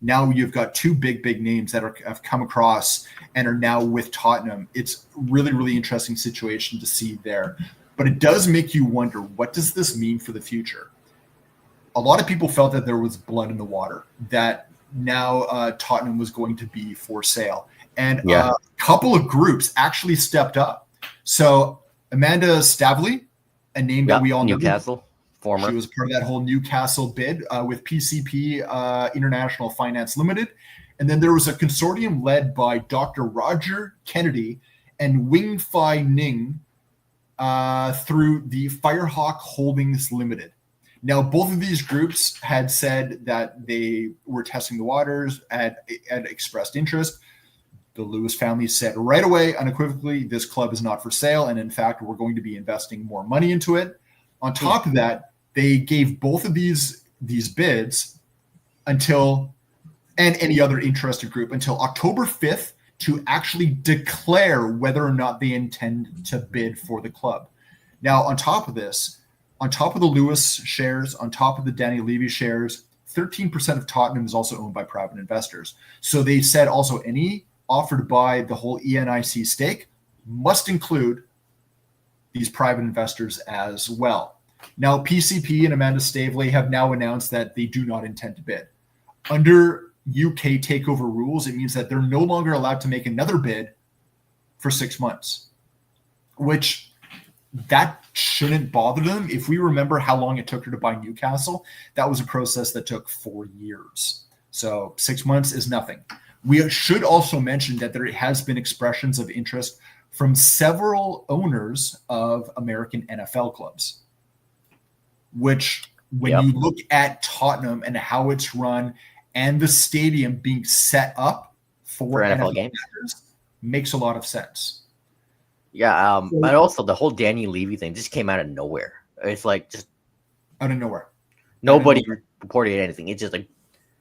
now you've got two big names that have come across and are now with Tottenham. It's really, really interesting situation to see there. But it does make you wonder, what does this mean for the future? A lot of people felt that there was blood in the water, that now Tottenham was going to be for sale. And Yeah. a couple of groups actually stepped up. So Amanda Stavely, a name that we all know. Newcastle, former. She was part of that whole Newcastle bid with PCP International Finance Limited. And then there was a consortium led by Dr. Roger Kennedy and Wing Fai Ning through the Firehawk Holdings Limited. Now, both of these groups had said that they were testing the waters, had expressed interest. The Lewis family said right away, unequivocally, this club is not for sale. And in fact, we're going to be investing more money into it. On top of that, they gave both of these bids until, and any other interested group, until October 5th to actually declare whether or not they intend to bid for the club. Now, on top of this, on top of the Lewis shares, on top of the Danny Levy shares, 13% of Tottenham is also owned by private investors. So they said also any offer to buy the whole ENIC stake must include these private investors as well. Now, PCP and Amanda Stavely have now announced that they do not intend to bid. Under UK takeover rules, it means that they're no longer allowed to make another bid for 6 months, which that shouldn't bother them. If we remember how long it took her to buy Newcastle, that was a process that took 4 years. So 6 months is nothing. We should also mention that there has been expressions of interest from several owners of American NFL clubs, which when you look at Tottenham and how it's run and the stadium being set up for NFL games makes a lot of sense. Yeah, but also the whole Danny Levy thing just came out of nowhere. It's like just out of nowhere. Nobody reported anything. It's just like,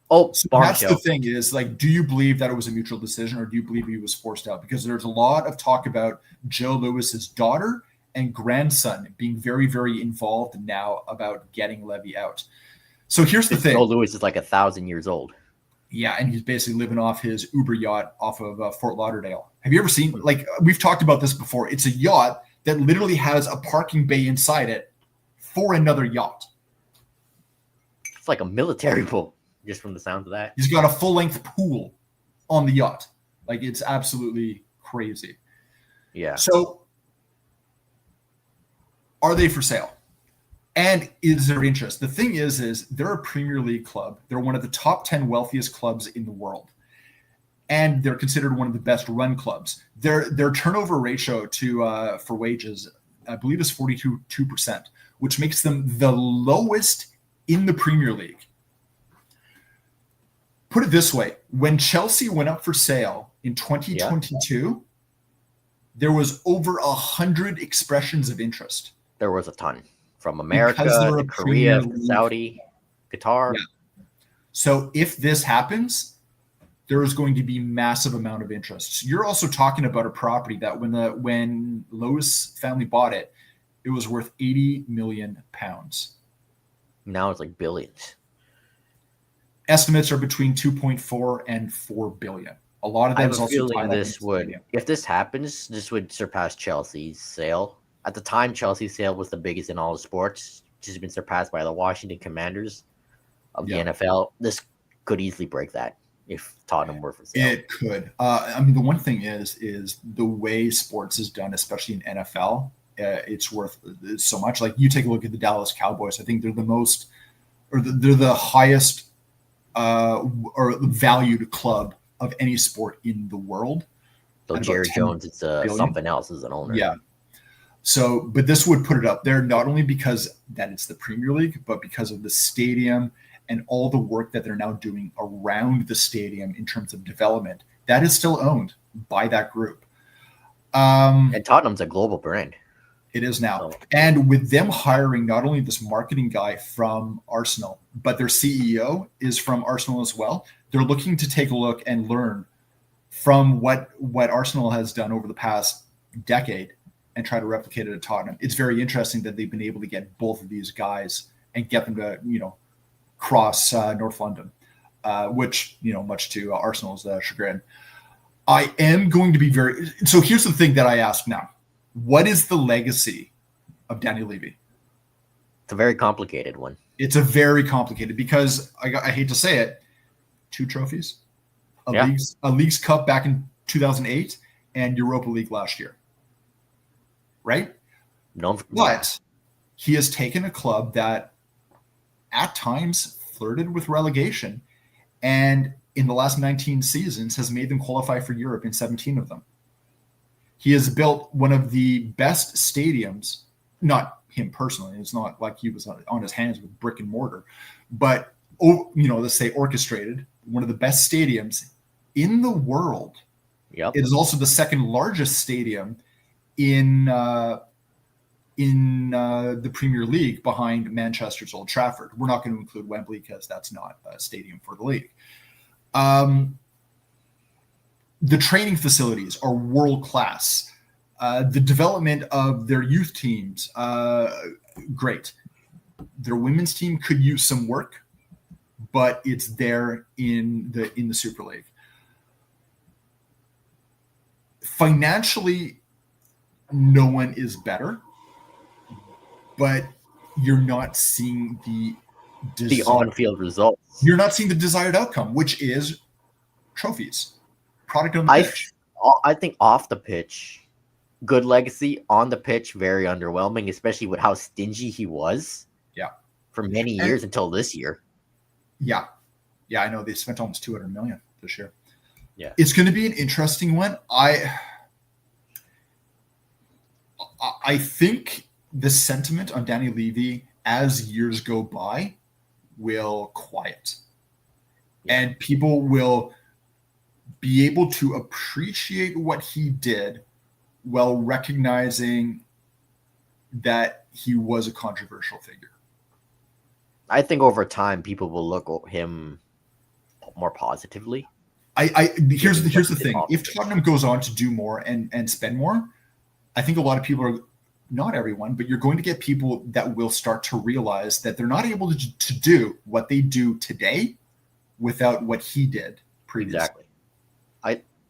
oh, so that's the thing is like, do you believe that it was a mutual decision or do you believe he was forced out? Because there's a lot of talk about Joe Lewis's daughter and grandson being very, very involved now about getting Levy out. So here's the thing. Joe Lewis is like 1,000 years old. Yeah, and he's basically living off his Uber yacht off of Fort Lauderdale. Have you ever seen, like, we've talked about this before. It's a yacht that literally has a parking bay inside it for another yacht. It's like a military pool, just from the sound of that. He's got a full-length pool on the yacht. Like, it's absolutely crazy. Yeah. So, are they for sale? And is there interest? The thing is they're a Premier League club. They're one of the top 10 wealthiest clubs in the world. And they're considered one of the best run clubs. Their turnover ratio to for wages, I believe, is 42%, which makes them the lowest in the Premier League. Put it this way, when Chelsea went up for sale in 2022, there was over 100 expressions of interest. There was a ton. From America, to Korea, to Saudi, Qatar. Yeah. So if this happens, there is going to be massive amount of interest. You're also talking about a property that when Lewis family bought it, it was worth 80 million pounds. Now it's like billions. Estimates are between 2.4 and 4 billion. A lot of that is also tied up if this happens, this would surpass Chelsea's sale. At the time, Chelsea's sale was the biggest in all the sports, which has been surpassed by the Washington Commanders of the NFL. This could easily break that if Tottenham were for sale. It could. I mean, the one thing is the way sports is done, especially in NFL, it's worth so much. Like you take a look at the Dallas Cowboys. I think they're the most, or they're the highest or valued club of any sport in the world. So Jerry Jones, it's something else as an owner. Yeah. So, but this would put it up there, not only because that it's the Premier League, but because of the stadium and all the work that they're now doing around the stadium in terms of development. That is still owned by that group. And Tottenham's a global brand. It is now. And with them hiring not only this marketing guy from Arsenal, but their CEO is from Arsenal as well. They're looking to take a look and learn from what Arsenal has done over the past decade and try to replicate it at Tottenham. It's very interesting that they've been able to get both of these guys and get them to, cross North London, which, much to Arsenal's chagrin. I am going to be so here's the thing that I ask now. What is the legacy of Danny Levy? It's a very complicated one. It's a very complicated because I hate to say it, 2 trophies, Yeah. a League's Cup back in 2008 and Europa League last year, right? No, But he has taken a club that at times flirted with relegation, and in the last 19 seasons has made them qualify for Europe in 17 of them. He has built one of the best stadiums, not him personally. It's not like he was on his hands with brick and mortar, but let's say orchestrated one of the best stadiums in the world. Yep. It is also the second largest stadium in the Premier League behind Manchester's Old Trafford. We're not going to include Wembley because that's not a stadium for the league. The training facilities are world class. The development of their youth teams, great. Their women's team could use some work, but it's there in the Super League. Financially, no one is better, but you're not seeing the on-field results. You're not seeing the desired outcome, which is trophies, product on the pitch. I think off the pitch, good legacy. On the pitch, very underwhelming, especially with how stingy he was. Yeah, for many years until this year. Yeah, I know they spent almost $200 million this year. Yeah, it's going to be an interesting one. I think the sentiment on Danny Levy as years go by will quiet, and people will be able to appreciate what he did while recognizing that he was a controversial figure. I think over time people will look at him more positively. Here's the thing. If Tottenham goes on to do more and spend more, I think a lot of people are, not everyone, but you're going to get people that will start to realize that they're not able to do what they do today without what he did previously. Exactly.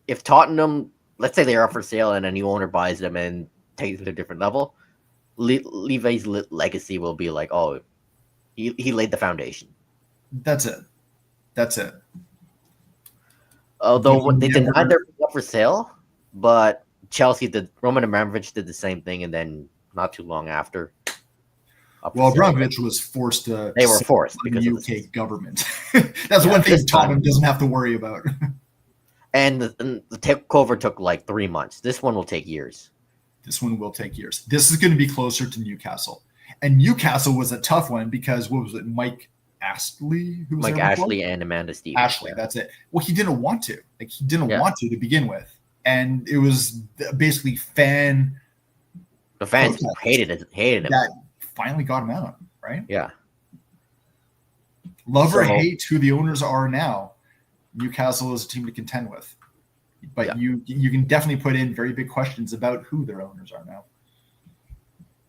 If Tottenham, let's say they are for sale and a new owner buys them and takes it to a different level, Levy's legacy will be like, oh, he laid the foundation. That's it. Although they denied they're up for sale, but Chelsea did. Roman Abramovich did the same thing, and then not too long after. Well, Abramovich was forced to. They were forced because of the UK government. That's one thing Tottenham doesn't have to worry about. And the takeover took like 3 months. This one will take years. This one will take years. This is going to be closer to Newcastle, and Newcastle was a tough one because what was it, Mike Astley? Mike Ashley and Amanda Stevens. Ashley, that's it. Well, he didn't want to. He didn't want to begin with. And it was basically the fans hated him. That finally got him out, right? Yeah. Love or hate who the owners are now, Newcastle is a team to contend with. But you can definitely put in very big questions about who their owners are now.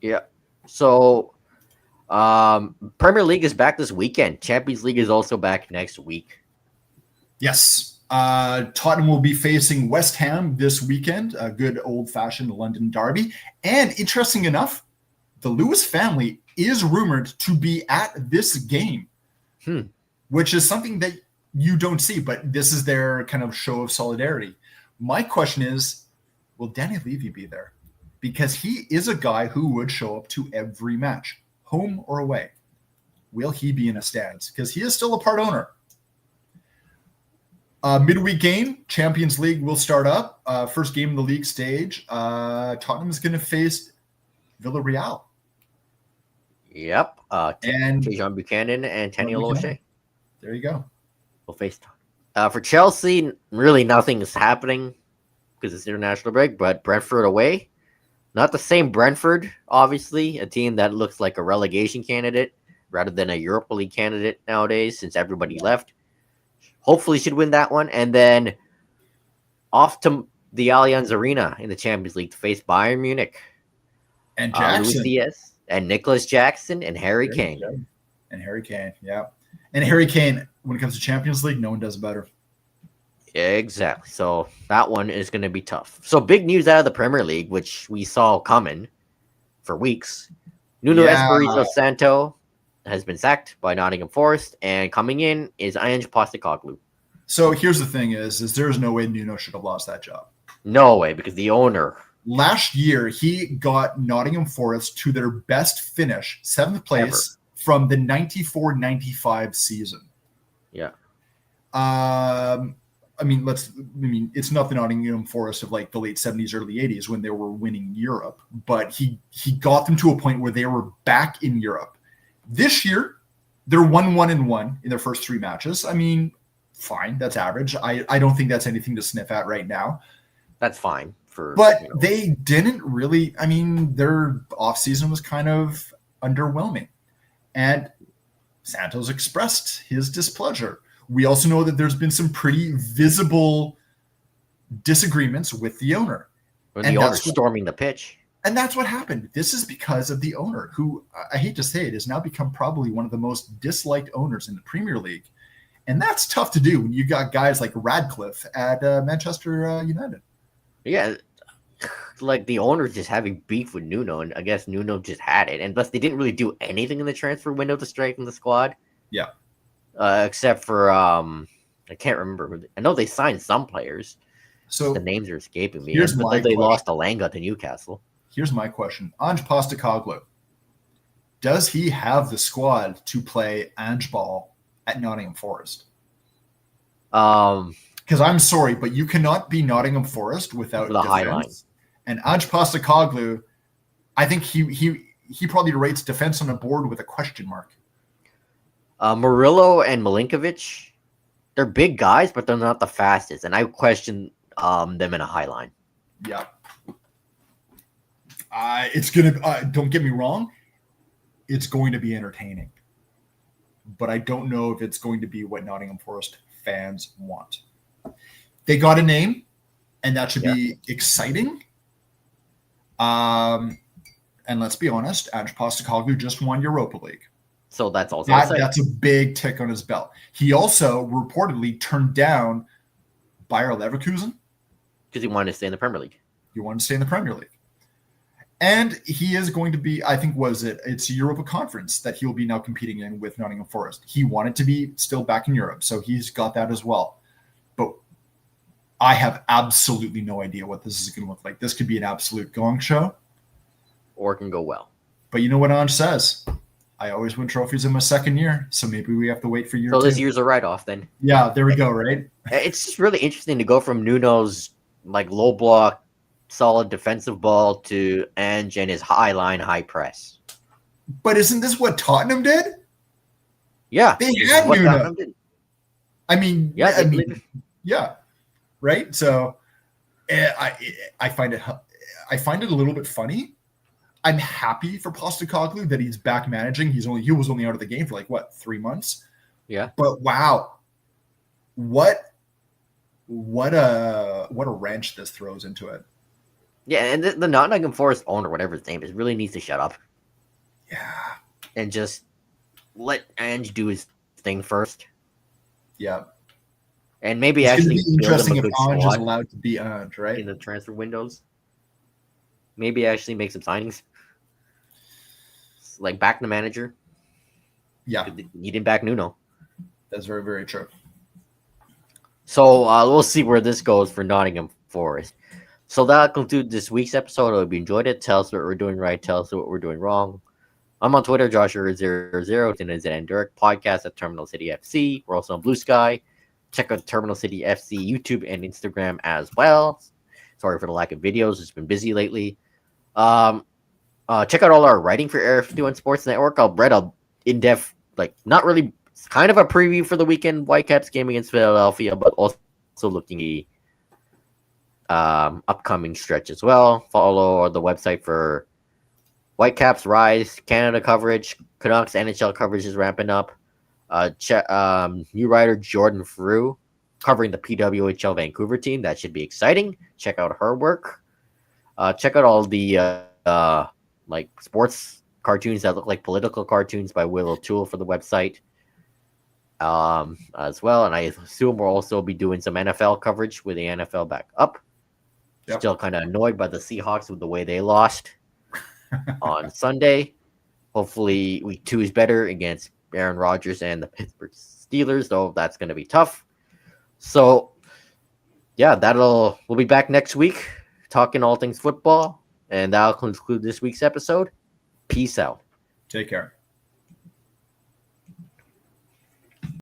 Yeah. So Premier League is back this weekend. Champions League is also back next week. Yes. Tottenham will be facing West Ham this weekend, a good old-fashioned London derby. And interesting enough, the Lewis family is rumored to be at this game, which is something that you don't see, but this is their kind of show of solidarity. My question is, will Danny Levy be there? Because he is a guy who would show up to every match, home or away. Will he be in a stands? Because he is still a part owner. Midweek game, Champions League will start up. First game of the league stage. Tottenham is going to face Villarreal. Yep. And Tejan Buchanan and Taniel O'Shea. There you go. We'll face for Chelsea, really nothing is happening because it's international break, but Brentford away. Not the same Brentford, obviously, a team that looks like a relegation candidate rather than a Europa League candidate nowadays since everybody left. Hopefully should win that one. And then off to the Allianz Arena in the Champions League to face Bayern Munich. And Jackson. Luis Diaz and Nicholas Jackson and Harry Kane. And Harry Kane, yeah. And Harry Kane, when it comes to Champions League, no one does better. Exactly. So that one is going to be tough. So big news out of the Premier League, which we saw coming for weeks. Nuno Espirito Santo has been sacked by Nottingham Forest, and coming in is Ange Postecoglou. So here's the thing: is there's no way Nuno should have lost that job. No way, because the owner. Last year, he got Nottingham Forest to their best finish, 7th place, from the 94-95 season. Yeah. It's not the Nottingham Forest of like the late 70s, early 80s when they were winning Europe, but he got them to a point where they were back in Europe. This year, they're 1-1-1 in their first 3 matches. I mean, fine, that's average. I don't think that's anything to sniff at right now. That's fine. But they didn't really, their offseason was kind of underwhelming. And Santos expressed his displeasure. We also know that there's been some pretty visible disagreements with the owner. When the owner's storming the pitch. And that's what happened. This is because of the owner, who, I hate to say it, has now become probably one of the most disliked owners in the Premier League. And that's tough to do when you got guys like Radcliffe at Manchester United. Yeah, like the owner's just having beef with Nuno, and I guess Nuno just had it. And plus, they didn't really do anything in the transfer window to strengthen the squad. Yeah. Except for I can't remember. I know they signed some players. So the names are escaping me. But they lost Alanga to Newcastle. Here's my question: Ange Postecoglou, does he have the squad to play Ange ball at Nottingham Forest? Because I'm sorry, but you cannot be Nottingham Forest without the high line. And Ange Postecoglou, I think he probably rates defense on a board with a question mark. Murillo and Milinkovic, they're big guys, but they're not the fastest, and I question them in a high line. Yeah. It's gonna. Don't get me wrong, it's going to be entertaining, but I don't know if it's going to be what Nottingham Forest fans want. They got a name, and that should be exciting. And let's be honest, Ange Postecoglou just won Europa League. So that's also that's a big tick on his belt. He also reportedly turned down Bayer Leverkusen because he wanted to stay in the Premier League. He wanted to stay in the Premier League. And he is going to be, I think, it's Europa Conference that he'll be now competing in with Nottingham Forest. He wanted to be still back in Europe, so he's got that as well. But I have absolutely no idea what this is going to look like. This could be an absolute gong show. Or it can go well. But you know what Ange says? I always win trophies in my second year, so maybe we have to wait for year 2. So this year's a write-off then. Yeah, there we go, right? It's just really interesting to go from Nuno's like low block, solid defensive ball to Ange and his high line, high press. But isn't this what Tottenham did? Yeah. They had Nuno. Yeah. Right? So I find it a little bit funny. I'm happy for Postecoglou that he's back managing. He was only out of the game for 3 months. Yeah. But wow, what a wrench this throws into it. Yeah, and the Nottingham Forest owner, whatever his name is, really needs to shut up. Yeah. And just let Ange do his thing first. Yeah. And maybe it's actually be interesting if Ange is allowed to be Ange, right? In the transfer windows. Maybe actually make some signings. Like back the manager. Yeah. You didn't back Nuno. That's very, very true. So we'll see where this goes for Nottingham Forest. So that'll conclude this week's episode. I hope you enjoyed it. Tell us what we're doing right. Tell us what we're doing wrong. I'm on Twitter, Joshua00. And it's an Enduric podcast at Terminal City FC. We're also on Blue Sky. Check out Terminal City FC YouTube and Instagram as well. Sorry for the lack of videos. It's been busy lately. Check out all our writing for Area 51 Sports Network. I'll read a in-depth, not really, it's kind of a preview for the weekend Whitecaps game against Philadelphia, but also looking at upcoming stretch as well. Follow the website for Whitecaps Rise Canada coverage. Canucks NHL coverage is ramping up. New writer Jordan Frew covering the PWHL Vancouver team. That should be exciting. Check out her work. Check out all the sports cartoons that look like political cartoons by Will O'Toole for the website as well. And I assume we'll also be doing some NFL coverage with the NFL back up. Yep. Still kind of annoyed by the Seahawks with the way they lost on Sunday. Hopefully week 2 is better against Aaron Rodgers and the Pittsburgh Steelers, though that's going to be tough. So, yeah, we'll be back next week talking all things football, and that'll conclude this week's episode. Peace out. Take care.